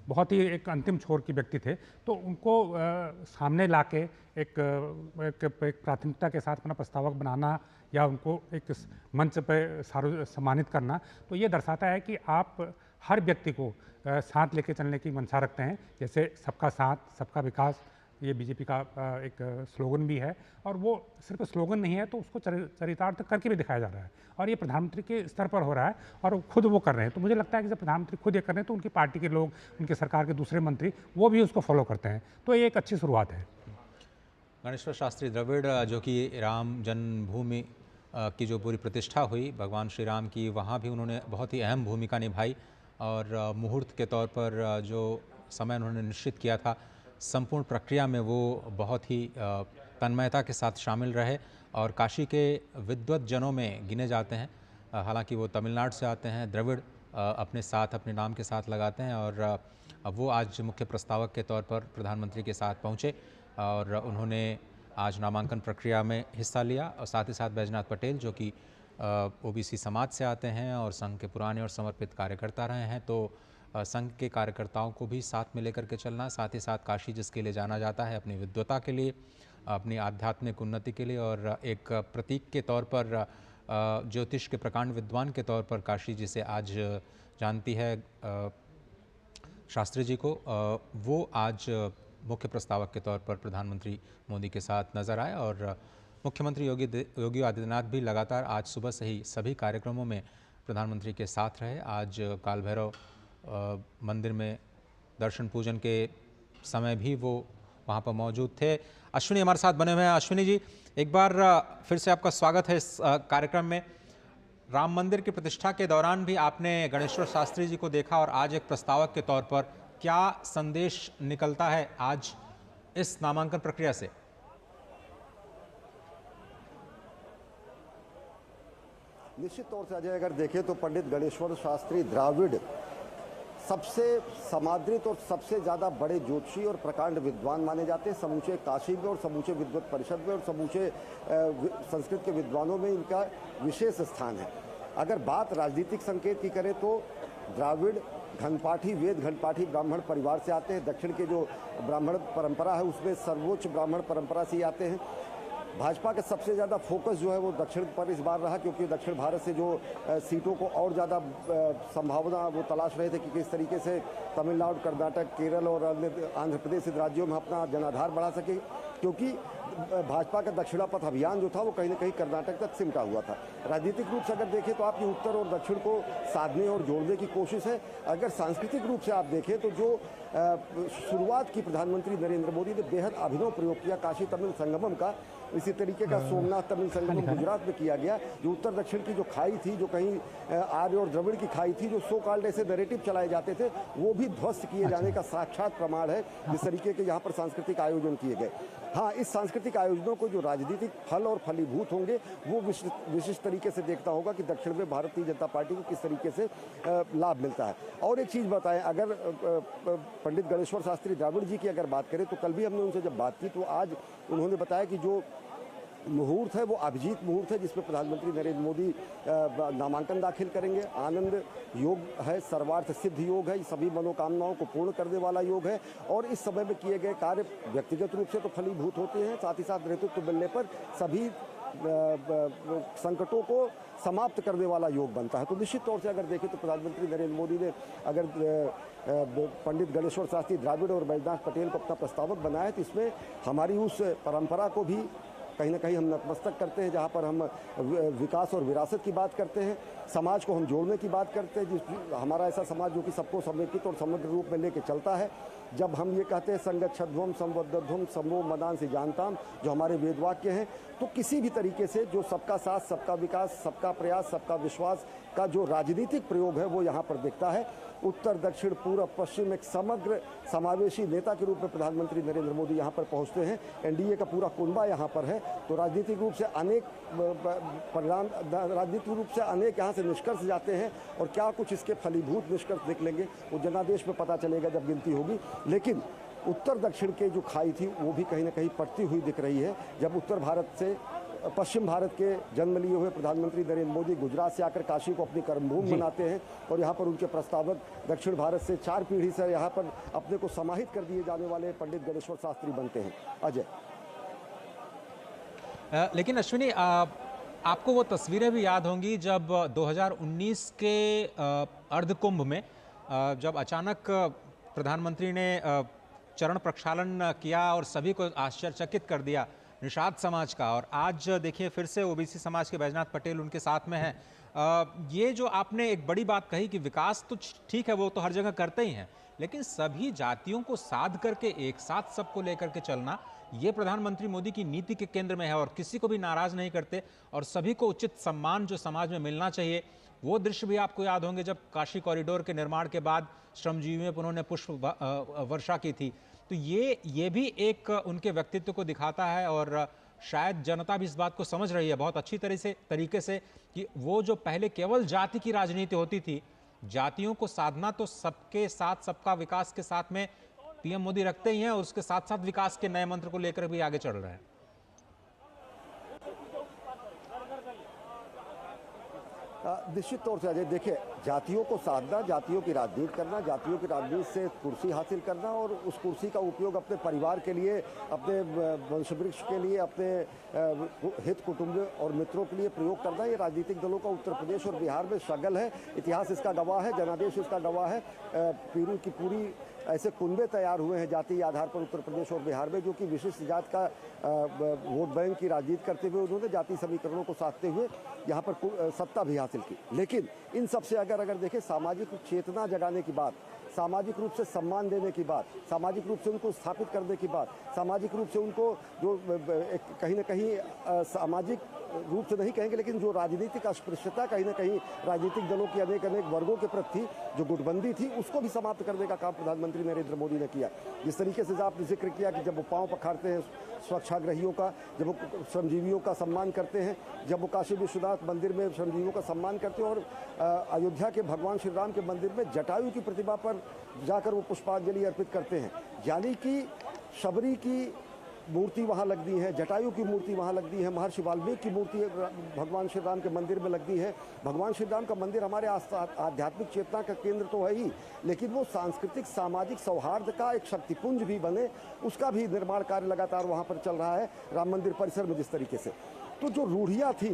बहुत ही एक अंतिम छोर के व्यक्ति थे, तो उनको सामने ला के एक प्राथमिकता के साथ अपना प्रस्तावक बनाना या उनको एक मंच पर सम्मानित करना, तो ये दर्शाता है कि आप हर व्यक्ति को साथ लेके चलने की मंशा रखते हैं। जैसे सबका साथ सबका विकास, ये बीजेपी का एक स्लोगन भी है और वो सिर्फ स्लोगन नहीं है, तो उसको चरितार्थ करके भी दिखाया जा रहा है और ये प्रधानमंत्री के स्तर पर हो रहा है और खुद वो कर रहे हैं। तो मुझे लगता है कि जब प्रधानमंत्री खुद ये कर रहे हैं तो उनकी पार्टी के लोग, उनके सरकार के दूसरे मंत्री वो भी उसको फॉलो करते हैं, तो ये एक अच्छी शुरुआत है। गणेश्वर शास्त्री द्रविड़ जो कि राम जन्मभूमि की जो पूरी प्रतिष्ठा हुई भगवान श्री राम की, वहाँ भी उन्होंने बहुत ही अहम भूमिका निभाई और मुहूर्त के तौर पर जो समय उन्होंने निश्चित किया था, संपूर्ण प्रक्रिया में वो बहुत ही तन्मयता के साथ शामिल रहे और काशी के विद्वत जनों में गिने जाते हैं। हालांकि वो तमिलनाडु से आते हैं, द्रविड़ अपने साथ, अपने नाम के साथ लगाते हैं। और वो आज मुख्य प्रस्तावक के तौर पर प्रधानमंत्री के साथ पहुँचे और उन्होंने आज नामांकन प्रक्रिया में हिस्सा लिया। और साथ ही साथ बैजनाथ पटेल जो कि ओबीसी समाज से आते हैं और संघ के पुराने और समर्पित कार्यकर्ता रहे हैं, तो संघ के कार्यकर्ताओं को भी साथ में लेकर के चलना, साथ ही साथ काशी जिसके लिए जाना जाता है अपनी विद्वता के लिए, अपनी आध्यात्मिक उन्नति के लिए, और एक प्रतीक के तौर पर ज्योतिष के प्रकांड विद्वान के तौर पर काशी जिसे आज जानती है शास्त्री जी को, वो आज मुख्य प्रस्तावक के तौर पर प्रधानमंत्री मोदी के साथ नजर आए। और मुख्यमंत्री योगी आदित्यनाथ भी लगातार आज सुबह से ही सभी कार्यक्रमों में प्रधानमंत्री के साथ रहे। आज काल भैरव मंदिर में दर्शन पूजन के समय भी वो वहाँ पर मौजूद थे। अश्विनी हमारे साथ बने हुए हैं। अश्विनी जी, एक बार फिर से आपका स्वागत है इस कार्यक्रम में। राम मंदिर की प्रतिष्ठा के दौरान भी आपने गणेश्वर शास्त्री जी को देखा और आज एक प्रस्तावक के तौर पर क्या संदेश निकलता है आज इस नामांकन प्रक्रिया से? निश्चित तौर से अजय अगर देखें तो पंडित गणेश्वर शास्त्री द्राविड़ सबसे समादृत और सबसे ज़्यादा बड़े ज्योतिषी और प्रकांड विद्वान माने जाते हैं। समूचे काशी में और समूचे विद्वत परिषद में और समूचे संस्कृत के विद्वानों में इनका विशेष स्थान है। अगर बात राजनीतिक संकेत की करें तो द्राविड़ घनपाठी, वेद घनपाठी ब्राह्मण परिवार से आते हैं। दक्षिण के जो ब्राह्मण परंपरा है उसमें सर्वोच्च ब्राह्मण परंपरा से ही आते हैं। भाजपा का सबसे ज़्यादा फोकस जो है वो दक्षिण पर इस बार रहा, क्योंकि दक्षिण भारत से जो सीटों को और ज़्यादा संभावना वो तलाश रहे थे कि किस तरीके से तमिलनाडु, कर्नाटक, केरल और आंध्र प्रदेश राज्यों में अपना जनाधार बढ़ा सके, क्योंकि भाजपा का दक्षिणापथ अभियान जो था वो कहीं ना कहीं कर्नाटक तक सिमटा हुआ था। राजनीतिक रूप से अगर देखें तो आपकी उत्तर और दक्षिण को साधने और जोड़ने की कोशिश है। अगर सांस्कृतिक रूप से आप देखें तो जो शुरुआत की प्रधानमंत्री नरेंद्र मोदी ने बेहद अभिनव प्रयोग किया काशी तमिल संगमम का, इसी तरीके का सोमनाथ तमिल संगमम गुजरात में किया गया। जो उत्तर दक्षिण की जो खाई थी, जो कहीं आर्य और द्रविड़ की खाई थी, जो सो कॉल्ड ऐसे नैरेटिव चलाए जाते थे, वो भी ध्वस्त किए जाने का साक्षात प्रमाण है जिस तरीके के यहाँ पर सांस्कृतिक आयोजन किए गए। हाँ, इस सांस्कृतिक आयोजनों को जो राजनीतिक फल और फलीभूत होंगे वो विशिष्ट तरीके से देखता होगा कि दक्षिण में भारतीय जनता पार्टी को किस तरीके से लाभ मिलता है। और एक चीज़ बताएं, अगर पंडित गणेश्वर शास्त्री द्राविड़ जी की अगर बात करें तो कल भी हमने उनसे जब बात की तो आज उन्होंने बताया कि जो मुहूर्त है वो अभिजीत मुहूर्त है, जिसमें प्रधानमंत्री नरेंद्र मोदी नामांकन दाखिल करेंगे। आनंद योग है, सर्वार्थ सिद्ध योग है, सभी मनोकामनाओं को पूर्ण करने वाला योग है। और इस समय में किए गए कार्य व्यक्तिगत रूप से तो फलीभूत होते हैं, साथ ही साथ नेतृत्व मिलने पर सभी संकटों को समाप्त करने वाला योग बनता है। तो निश्चित तौर से अगर देखें तो प्रधानमंत्री नरेंद्र मोदी ने अगर पंडित गणेश्वर शास्त्री द्राविड़ और बैजनाथ पटेल को अपना प्रस्तावक बनाया तो इसमें हमारी उस परंपरा को भी कहीं ना कहीं हम नतमस्तक करते हैं, जहाँ पर हम विकास और विरासत की बात करते हैं, समाज को हम जोड़ने की बात करते हैं, जिस हमारा ऐसा समाज जो कि सबको समेकित और समग्र रूप में लेके चलता है। जब हम ये कहते हैं संगच्छध्वम संवद्धध्वम समो मदान से जानताम, जो हमारे वेद वाक्य हैं, तो किसी भी तरीके से जो सबका साथ, सबका विकास, सबका प्रयास, सबका विश्वास का जो राजनीतिक प्रयोग है वो यहाँ पर दिखता है। उत्तर, दक्षिण, पूर्व, पश्चिम एक समग्र समावेशी नेता के रूप में प्रधानमंत्री नरेंद्र मोदी यहाँ पर पहुँचते हैं। एनडीए का पूरा कुनबा यहाँ पर है। तो राजनीतिक रूप से अनेक परिणाम, राजनीतिक रूप से अनेक यहाँ से निष्कर्ष जाते हैं और क्या कुछ इसके फलीभूत निष्कर्ष निकलेंगे वो जनादेश में पता चलेगा जब गिनती होगी। लेकिन उत्तर दक्षिण के जो खाई थी वो भी कहीं ना कहीं पड़ती हुई दिख रही है। जब उत्तर भारत से पश्चिम भारत के जन्म लिए हुए प्रधानमंत्री नरेंद्र मोदी गुजरात से आकर काशी को अपनी कर्मभूमि बनाते हैं और यहाँ पर उनके प्रस्तावक दक्षिण भारत से 4 पीढ़ी से यहाँ पर अपने को समाहित कर दिए जाने वाले पंडित गणेश्वर शास्त्री बनते हैं। अजय, लेकिन अश्विनी, आपको वो तस्वीरें भी याद होंगी जब 2019 के अर्धकुंभ में जब अचानक प्रधानमंत्री ने चरण प्रक्षालन किया और सभी को आश्चर्यचकित कर दिया, निषाद समाज का। और आज देखिए फिर से ओबीसी समाज के बैजनाथ पटेल उनके साथ में हैं। ये जो आपने एक बड़ी बात कही कि विकास तो ठीक है, वो तो हर जगह करते ही हैं, लेकिन सभी जातियों को साध करके एक साथ सबको लेकर के चलना, ये प्रधानमंत्री मोदी की नीति के केंद्र में है। और किसी को भी नाराज नहीं करते और सभी को उचित सम्मान जो समाज में मिलना चाहिए। वो दृश्य भी आपको याद होंगे जब काशी कॉरिडोर के निर्माण के बाद श्रमजीवियों पर उन्होंने पुष्प वर्षा की थी। तो ये भी एक उनके व्यक्तित्व को दिखाता है और शायद जनता भी इस बात को समझ रही है बहुत अच्छी तरीके से कि वो जो पहले केवल जाति की राजनीति होती थी, जातियों को साधना तो सबके साथ, सबका विकास के साथ में पीएम मोदी रखते ही हैं और उसके साथ साथ विकास के नए मंत्र को लेकर भी आगे चल रहे हैं। निश्चित तौर से अजय, देखिए, जातियों को साधना, जातियों की राजनीति करना, जातियों की राजनीति से कुर्सी हासिल करना और उस कुर्सी का उपयोग अपने परिवार के लिए, अपने वंशवृक्ष के लिए, अपने हित कुटुंब और मित्रों के लिए प्रयोग करना, ये राजनीतिक दलों का उत्तर प्रदेश और बिहार में स्ट्रगल है। इतिहास इसका गवाह है, जनादेश इसका गवाह है। पीढ़ी की पूरी ऐसे कुनबे तैयार हुए हैं जातीय आधार पर उत्तर प्रदेश और बिहार में, जो कि विशिष्ट जात का वोट बैंक की राजनीति करते हुए उन्होंने जाति समीकरणों को साधते हुए यहाँ पर सत्ता भी हासिल की। लेकिन इन सबसे अगर देखें, सामाजिक चेतना जगाने की बात, सामाजिक रूप से सम्मान देने की बात, सामाजिक रूप से उनको स्थापित करने की बात, सामाजिक रूप से उनको जो कहीं ना कहीं सामाजिक रूप से नहीं कहेंगे, लेकिन जो राजनीतिक अस्पृश्यता कहीं ना कहीं राजनीतिक दलों की अनेक वर्गों के प्रति थी, जो गुटबंदी थी, उसको भी समाप्त करने का काम प्रधानमंत्री नरेंद्र मोदी ने किया। जिस तरीके से आपने जिक्र किया कि जब वो पांव पखारते हैं स्वच्छाग्रहियों का, जब वो श्रमजीवियों का सम्मान करते हैं, जब वो काशी विश्वनाथ मंदिर में श्रमजीवियों का सम्मान करते हैं और अयोध्या के भगवान श्री राम के मंदिर में जटायु की प्रतिमा पर जाकर वो पुष्पांजलि अर्पित करते हैं, यानी कि शबरी की मूर्ति वहाँ लग दी है, जटायु की मूर्ति वहाँ लग दी है, महर्षि वाल्मीकि की मूर्ति भगवान श्री राम के मंदिर में लग दी है। भगवान श्री राम का मंदिर हमारे आध्यात्मिक चेतना का केंद्र तो है ही, लेकिन वो सांस्कृतिक सामाजिक सौहार्द का एक शक्तिपुंज भी बने, उसका भी निर्माण कार्य लगातार वहाँ पर चल रहा है राम मंदिर परिसर में। जिस तरीके से तो जो रूढ़ियाँ थी,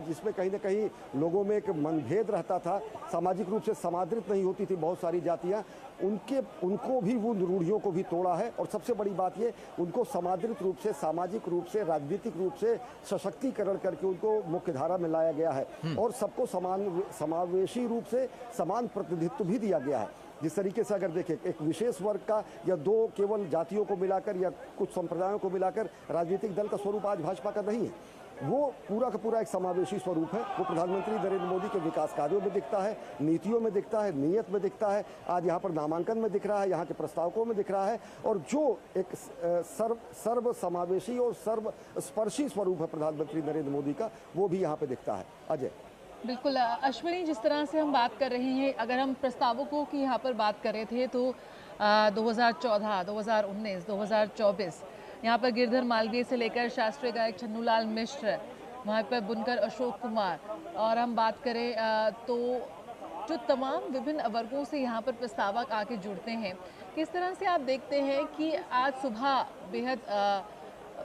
जिसमें कहीं ना कहीं लोगों में एक मनभेद रहता था, सामाजिक रूप से समादृत नहीं होती थी बहुत सारी जातियाँ, उनको भी वो रूढ़ियों को भी तोड़ा है। और सबसे बड़ी बात ये, उनको समादृत रूप से, सामाजिक रूप से, राजनीतिक रूप से सशक्तिकरण करके उनको मुख्य धारा में लाया गया है और सबको समावेशी रूप से समान प्रतिनिधित्व भी दिया गया है। जिस तरीके से अगर देखें, एक विशेष वर्ग का या दो केवल जातियों को मिलाकर या कुछ संप्रदायों को मिलाकर राजनीतिक दल का स्वरूप आज भाजपा का नहीं है, वो पूरा का पूरा एक समावेशी स्वरूप है। वो प्रधानमंत्री नरेंद्र मोदी के विकास कार्यों में दिखता है, नीतियों में दिखता है, नीयत में दिखता है, आज यहाँ पर नामांकन में दिख रहा है, यहाँ के प्रस्तावकों में दिख रहा है। और जो एक सर्व समावेशी और सर्वस्पर्शी स्वरूप है प्रधानमंत्री नरेंद्र मोदी का, वो भी यहाँ पे दिखता है। अजय, बिल्कुल अश्विनी, जिस तरह से हम बात कर रहे हैं, अगर हम प्रस्तावकों की यहाँ पर बात कर रहे थे तो 2014, 2019, 2024 यहाँ पर गिरधर मालवीय से लेकर शास्त्रीय गायक छन्नूलाल मिश्र, वहाँ पर बुनकर अशोक कुमार, और हम बात करें तो जो तमाम विभिन्न वर्गों से यहाँ पर प्रस्तावक आके जुड़ते हैं, किस तरह से आप देखते हैं कि आज सुबह बेहद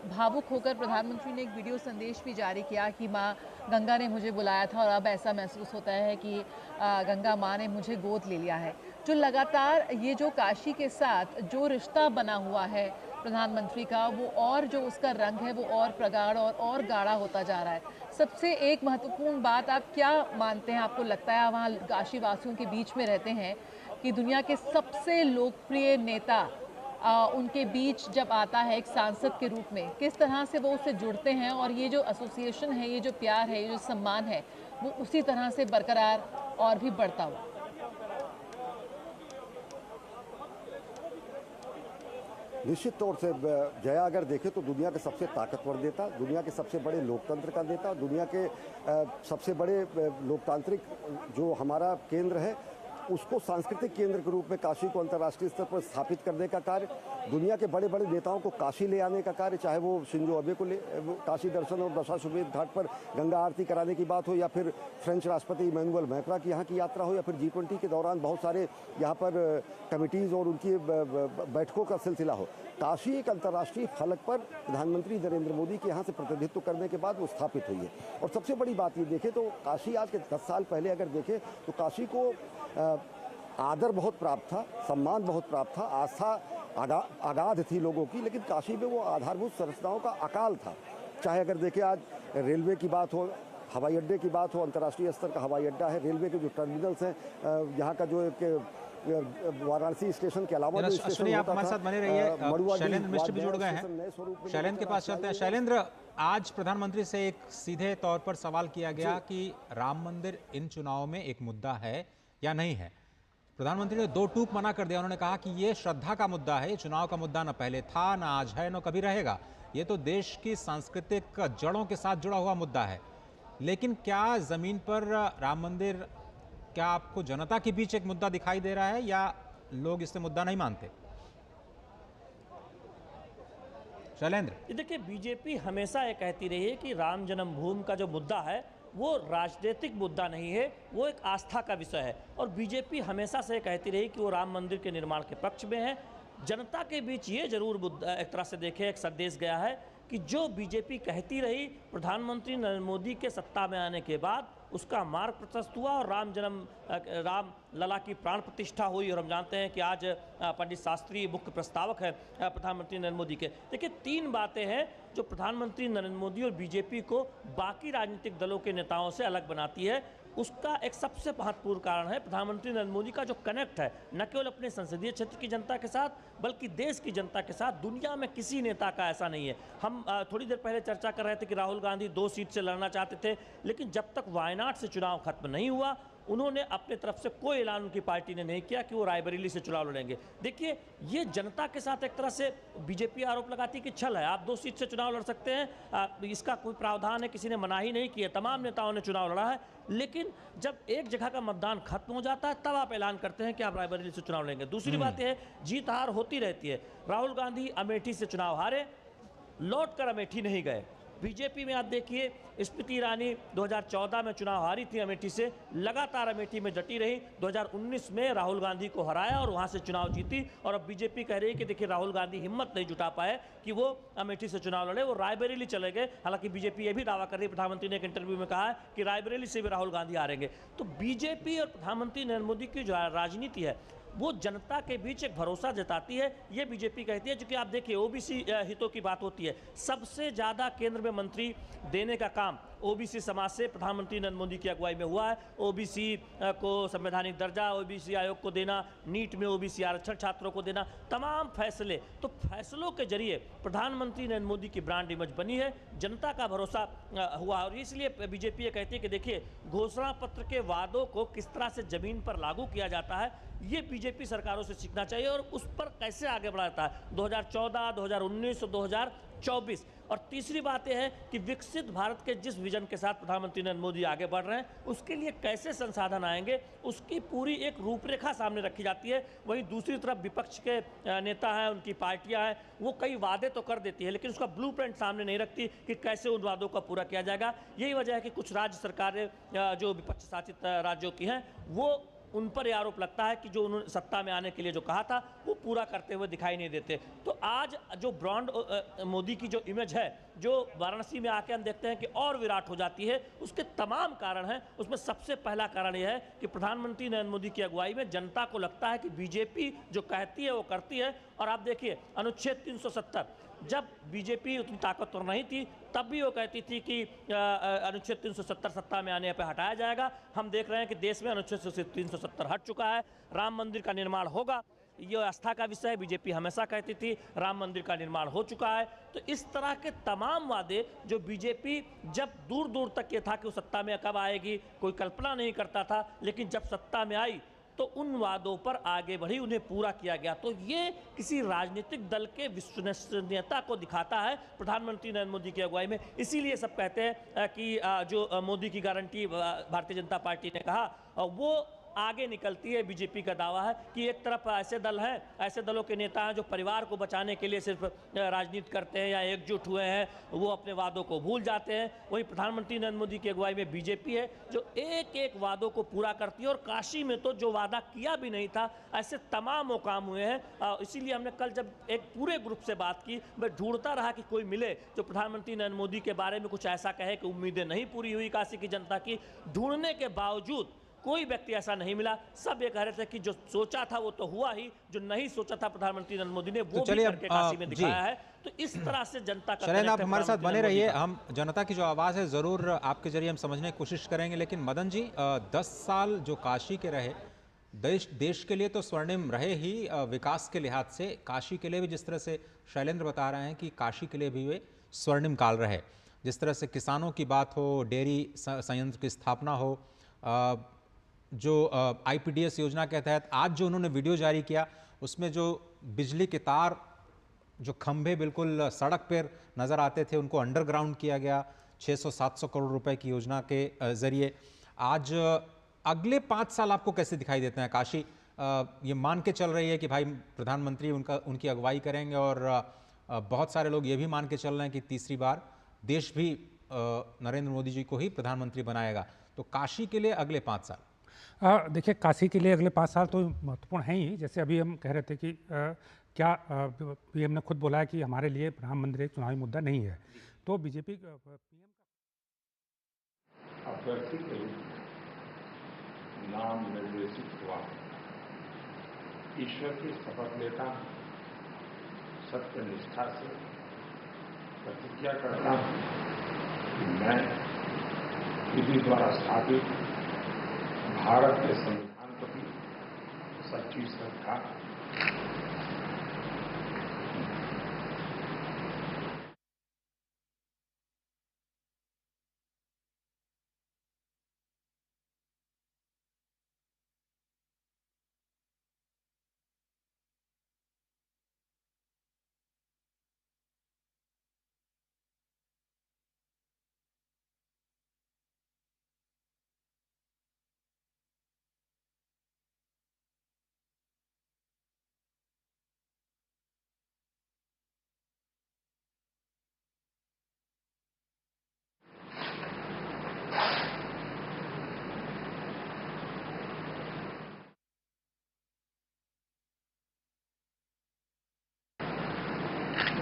भावुक होकर प्रधानमंत्री ने एक वीडियो संदेश भी जारी किया कि माँ गंगा ने मुझे बुलाया था और अब ऐसा महसूस होता है कि गंगा माँ ने मुझे गोद ले लिया है। जो लगातार ये जो काशी के साथ जो रिश्ता बना हुआ है प्रधानमंत्री का, वो और जो उसका रंग है वो और प्रगाढ़ और गाढ़ा होता जा रहा है। सबसे एक महत्वपूर्ण बात आप क्या मानते हैं, आपको लगता है वहाँ काशी वासियों के बीच में रहते हैं कि दुनिया के सबसे लोकप्रिय नेता उनके बीच जब आता है एक सांसद के रूप में, किस तरह से वो उससे जुड़ते हैं और ये जो एसोसिएशन है, ये जो प्यार है, ये जो सम्मान है, वो उसी तरह से बरकरार और भी बढ़ता हुआ। निश्चित तौर से जया, अगर देखें तो दुनिया के सबसे ताकतवर नेता, दुनिया के सबसे बड़े लोकतंत्र का नेता, दुनिया के सबसे बड़े लोकतांत्रिक जो हमारा केंद्र है, उसको सांस्कृतिक केंद्र के रूप में काशी को अंतर्राष्ट्रीय स्तर पर स्थापित करने का कार्य, दुनिया के बड़े बड़े नेताओं को काशी ले आने का कार्य, चाहे वो शिंजो अबे को काशी दर्शन और दशाश्वमेध घाट पर गंगा आरती कराने की बात हो, या फिर फ्रेंच राष्ट्रपति इमैनुअल मैक्रा की यहाँ की यात्रा हो, या फिर G20 के दौरान बहुत सारे यहाँ पर कमिटीज़ और उनकी बैठकों का सिलसिला हो। काशी एक अंतर्राष्ट्रीय फलक पर प्रधानमंत्री नरेंद्र मोदी के यहाँ से प्रतिनिधित्व करने के बाद वो स्थापित हुई है। और सबसे बड़ी बात ये देखें तो काशी आज के 10 साल पहले अगर देखें तो काशी को आदर बहुत प्राप्त था, सम्मान बहुत प्राप्त था, आस्था अगाध थी लोगों की, लेकिन काशी में वो आधारभूत संरचनाओं का अकाल था। चाहे अगर देखें आज रेलवे की बात हो, हवाई अड्डे की बात हो, अंतर्राष्ट्रीय स्तर का हवाई अड्डा है, रेलवे के जो टर्मिनल्स हैं, यहाँ का जो एक वाराणसी स्टेशन के अलावा आप हमारे साथ बने रहिए। शैलेंद्र मिश्र भी जुड़ गए हैं, शैलेंद्र के पास चलते हैं। शैलेंद्र, आज प्रधानमंत्री से एक सीधे तौर पर सवाल किया गया कि राम मंदिर इन चुनाव में एक मुद्दा है या नहीं है। प्रधानमंत्री ने दो टूक मना कर दिया। उन्होंने कहा कि ये श्रद्धा का मुद्दा है, ये चुनाव का मुद्दा न पहले था, न आज है, न कभी रहेगा। ये तो देश की सांस्कृतिक जड़ों के साथ जुड़ा हुआ मुद्दा है। लेकिन क्या जमीन पर राम मंदिर क्या आपको जनता के बीच एक मुद्दा दिखाई दे रहा है या लोग इससे मुद्दा नहीं मानते? शैलेंद्र, देखिए, बीजेपी हमेशा ये कहती रही है कि राम जन्मभूमि का जो मुद्दा है वो राजनीतिक मुद्दा नहीं है, वो एक आस्था का विषय है। और बीजेपी हमेशा से कहती रही कि वो राम मंदिर के निर्माण के पक्ष में है। जनता के बीच ये जरूर मुद्दा एक तरह से देखे एक संदेश गया है कि जो बीजेपी कहती रही, प्रधानमंत्री नरेंद्र मोदी के सत्ता में आने के बाद उसका मार्ग प्रशस्त हुआ और राम लला की प्राण प्रतिष्ठा हुई। और हम जानते हैं कि आज पंडित शास्त्री मुख्य प्रस्तावक है प्रधानमंत्री नरेंद्र मोदी के। देखिए, 3 बातें हैं जो प्रधानमंत्री नरेंद्र मोदी और बीजेपी को बाकी राजनीतिक दलों के नेताओं से अलग बनाती है। उसका एक सबसे महत्वपूर्ण कारण है प्रधानमंत्री नरेंद्र मोदी का जो कनेक्ट है, न केवल अपने संसदीय क्षेत्र की जनता के साथ बल्कि देश की जनता के साथ। दुनिया में किसी नेता का ऐसा नहीं है। हम थोड़ी देर पहले चर्चा कर रहे थे कि राहुल गांधी 2 सीट से लड़ना चाहते थे, लेकिन जब तक वायनाड से चुनाव खत्म नहीं हुआ उन्होंने अपने तरफ से कोई ऐलान उनकी पार्टी ने नहीं किया कि वो रायबरेली से चुनाव लड़ेंगे। देखिए, ये जनता के साथ एक तरह से बीजेपी आरोप लगाती है कि छल है, आप 2 सीट से चुनाव लड़ सकते हैं, इसका कोई प्रावधान है, किसी ने मना ही नहीं किया, तमाम नेताओं ने चुनाव लड़ा है। लेकिन जब एक जगह का मतदान खत्म हो जाता है तब आप ऐलान करते हैं कि आप रायबरेली से चुनाव लड़ेंगे। दूसरी बात यह है, जीत हार होती रहती है। राहुल गांधी अमेठी से चुनाव हारे, लौट कर अमेठी नहीं गए। बीजेपी में आप देखिए, स्मृति ईरानी 2014 में चुनाव हारी थी अमेठी से, लगातार अमेठी में डटी रही। 2019 में राहुल गांधी को हराया और वहां से चुनाव जीती। और अब बीजेपी कह रही है कि देखिए, राहुल गांधी हिम्मत नहीं जुटा पाए कि वो अमेठी से चुनाव लड़े, वो रायबरेली चले गए। हालांकि बीजेपी ये भी दावा कर रही है, प्रधानमंत्री ने एक इंटरव्यू में कहा है कि रायबरेली से भी राहुल गांधी हारेंगे। तो बीजेपी और प्रधानमंत्री नरेंद्र मोदी की जो राजनीति है वो जनता के बीच एक भरोसा जताती है, ये बीजेपी कहती है। क्योंकि आप देखिए, ओबीसी हितों की बात होती है, सबसे ज़्यादा केंद्र में मंत्री देने का काम ओबीसी समाज से प्रधानमंत्री नरेंद्र मोदी की अगुवाई में हुआ है। ओबीसी को संवैधानिक दर्जा, ओबीसी आयोग को देना, नीट में ओबीसी आरक्षण छात्रों को देना, तमाम फैसले, तो फैसलों के जरिए प्रधानमंत्री नरेंद्र मोदी की ब्रांड इमेज बनी है, जनता का भरोसा हुआ। और इसलिए बीजेपी ये कहती है कि देखिए, घोषणा पत्र के वादों को किस तरह से जमीन पर लागू किया जाता है, ये बीजेपी सरकारों से सीखना चाहिए और उस पर कैसे आगे बढ़ाता है 2014, 2019 और 2024। और तीसरी बात यह है कि विकसित भारत के जिस विजन के साथ प्रधानमंत्री नरेंद्र मोदी आगे बढ़ रहे हैं उसके लिए कैसे संसाधन आएंगे, उसकी पूरी एक रूपरेखा सामने रखी जाती है। वहीं दूसरी तरफ विपक्ष के नेता हैं, उनकी पार्टियां हैं, वो कई वादे तो कर देती है लेकिन उसका ब्लूप्रिंट सामने नहीं रखती कि कैसे उन वादों का पूरा किया जाएगा। यही वजह है कि कुछ राज्य सरकारें जो विपक्ष शासित राज्यों की हैं वो उन पर यह आरोप लगता है कि जो उन्होंने सत्ता में आने के लिए जो कहा था वो पूरा करते हुए दिखाई नहीं देते। तो आज जो ब्रांड मोदी की जो इमेज है, जो वाराणसी में आके हम देखते हैं कि और विराट हो जाती है, उसके तमाम कारण हैं। उसमें सबसे पहला कारण यह है कि प्रधानमंत्री नरेंद्र मोदी की अगुवाई में जनता को लगता है कि बीजेपी जो कहती है वो करती है। और आप देखिए, अनुच्छेद 370 जब बीजेपी उतनी ताकतवर नहीं थी तब भी वो कहती थी कि अनुच्छेद 370 सत्ता में आने पर हटाया जाएगा। हम देख रहे हैं कि देश में अनुच्छेद 370 हट चुका है, राम मंदिर का निर्माण होगा, ये आस्था का विषय है। बीजेपी हमेशा कहती थी राम मंदिर का निर्माण हो चुका है। तो इस तरह के तमाम वादे जो बीजेपी जब दूर दूर तक ये था कि वो सत्ता में कब आएगी कोई कल्पना नहीं करता था, लेकिन जब सत्ता में आई तो उन वादों पर आगे बढ़ी, उन्हें पूरा किया गया। तो ये किसी राजनीतिक दल के विश्वसनीयता को दिखाता है प्रधानमंत्री नरेंद्र मोदी की अगुवाई में। इसीलिए सब कहते हैं कि जो मोदी की गारंटी भारतीय जनता पार्टी ने कहा वो आगे निकलती है। बीजेपी का दावा है कि एक तरफ ऐसे दल हैं, ऐसे दलों के नेता हैं जो परिवार को बचाने के लिए सिर्फ राजनीति करते हैं या एकजुट हुए हैं, वो अपने वादों को भूल जाते हैं। वहीं प्रधानमंत्री नरेंद्र मोदी की अगुवाई में बीजेपी है जो एक एक वादों को पूरा करती है। और काशी में तो जो वादा किया भी नहीं था, ऐसे तमाम काम हुए हैं। इसीलिए हमने कल जब एक पूरे ग्रुप से बात की, मैं ढूंढता रहा कि कोई मिले जो प्रधानमंत्री नरेंद्र मोदी के बारे में कुछ ऐसा कहे कि उम्मीदें नहीं पूरी हुई काशी की जनता की। ढूंढने के बावजूद कोई व्यक्ति ऐसा नहीं मिला। सब ये कह रहे थे कि जो सोचा था वो तो हुआ ही, जो नहीं सोचा था प्रधानमंत्री नरेंद्र मोदी ने वो भी करके काशी में दिखाया है। तो इस तरह से जनता का शैलेंद्र, आप हमारे साथ बने रहिए, हम जनता की जो आवाज़ है ज़रूर आपके जरिए हम समझने की कोशिश करेंगे। लेकिन मदन जी, 10 साल जो काशी के रहे, देश के लिए तो स्वर्णिम रहे ही, विकास के लिहाज से काशी के लिए भी, जिस तरह से शैलेंद्र बता रहे हैं कि काशी के लिए भी वे स्वर्णिम काल रहे। जिस तरह से किसानों की बात हो, डेयरी संयंत्र की स्थापना हो, जो IPDS योजना के तहत आज जो उन्होंने वीडियो जारी किया उसमें जो बिजली के तार, जो खंभे बिल्कुल सड़क पर नज़र आते थे, उनको अंडरग्राउंड किया गया 600-700 करोड़ रुपए की योजना के ज़रिए। आज अगले 5 साल आपको कैसे दिखाई देते हैं? काशी ये मान के चल रही है कि भाई प्रधानमंत्री उनकी अगुवाई करेंगे और बहुत सारे लोग ये भी मान के चल रहे हैं कि तीसरी बार देश भी नरेंद्र मोदी जी को ही प्रधानमंत्री बनाएगा। तो काशी के लिए अगले 5 साल, देखिए काशी के लिए अगले 5 साल तो महत्वपूर्ण हैं ही। जैसे अभी हम कह रहे थे कि क्या पीएम ने खुद बोला है कि हमारे लिए प्रधानमंत्री एक चुनावी मुद्दा नहीं है, तो बीजेपी पीएम अभ्यर्थी के रूप में नाम निर्देशित हुआ। ईश्वर की शपथ लेता हूं, सत्य निष्ठा से प्रतिज्ञा करता हूं कि मैं विधि द्वारा स्थापित भारत के संविधान प्रति सच्ची श्रद्धा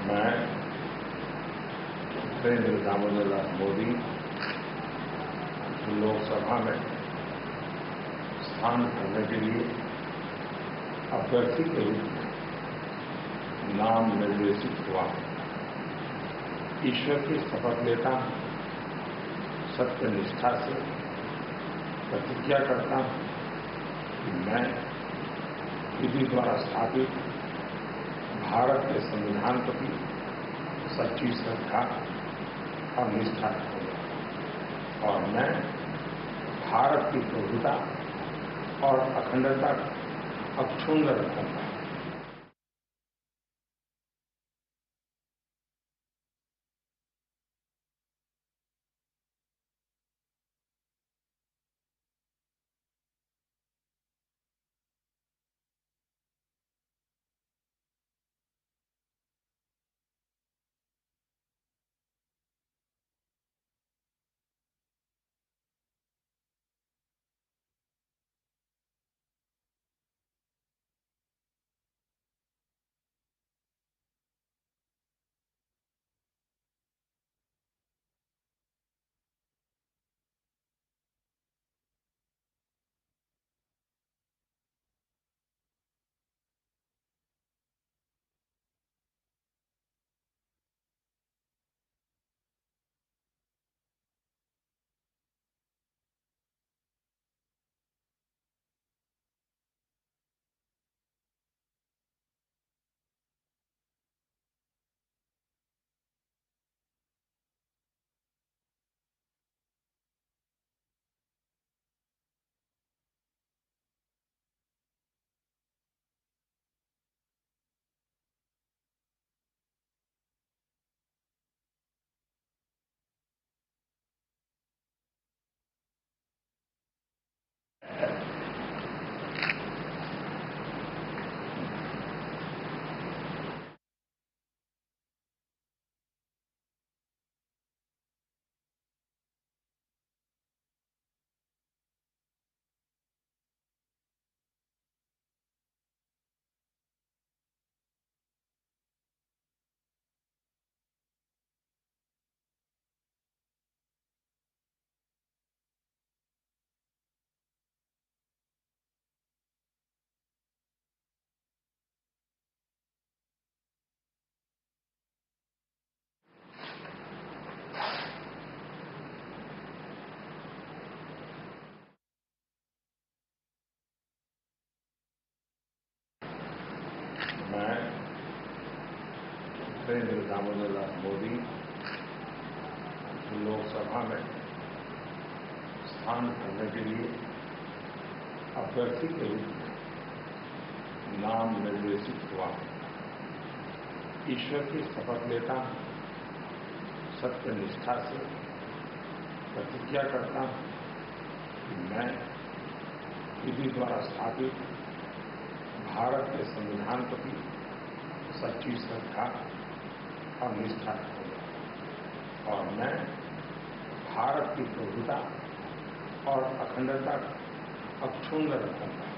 मैं नरेंद्र दामोदर मोदी लोकसभा में स्थान करने के लिए अभ्यर्थी के रूप में नाम निर्देशित हुआ। ईश्वर की शपथ लेता हूं, सत्य निष्ठा से प्रतिज्ञा करता हूं कि मैं विधि द्वारा स्थापित भारत के संविधान प्रति सच्ची श्रद्धा और निष्ठा रखूंगा और मैं भारत की प्रभुता और अखंडता अक्षुण्ण रखूंगा। मैं नरेंद्र दामोदर मोदी लोकसभा में स्थान करने के लिए अभ्यर्थी के रूप में नाम निर्देशित हुआ। ईश्वर की शपथ लेता हूं, सत्य निष्ठा से प्रतिज्ञा करता हूं कि मैं विधि द्वारा स्थापित भारत के संविधान प्रति सच्ची श्रद्धा और निष्ठा रखूंगा और मैं भारत की प्रभुता और अखंडता अक्षुण्ण रखूंगा।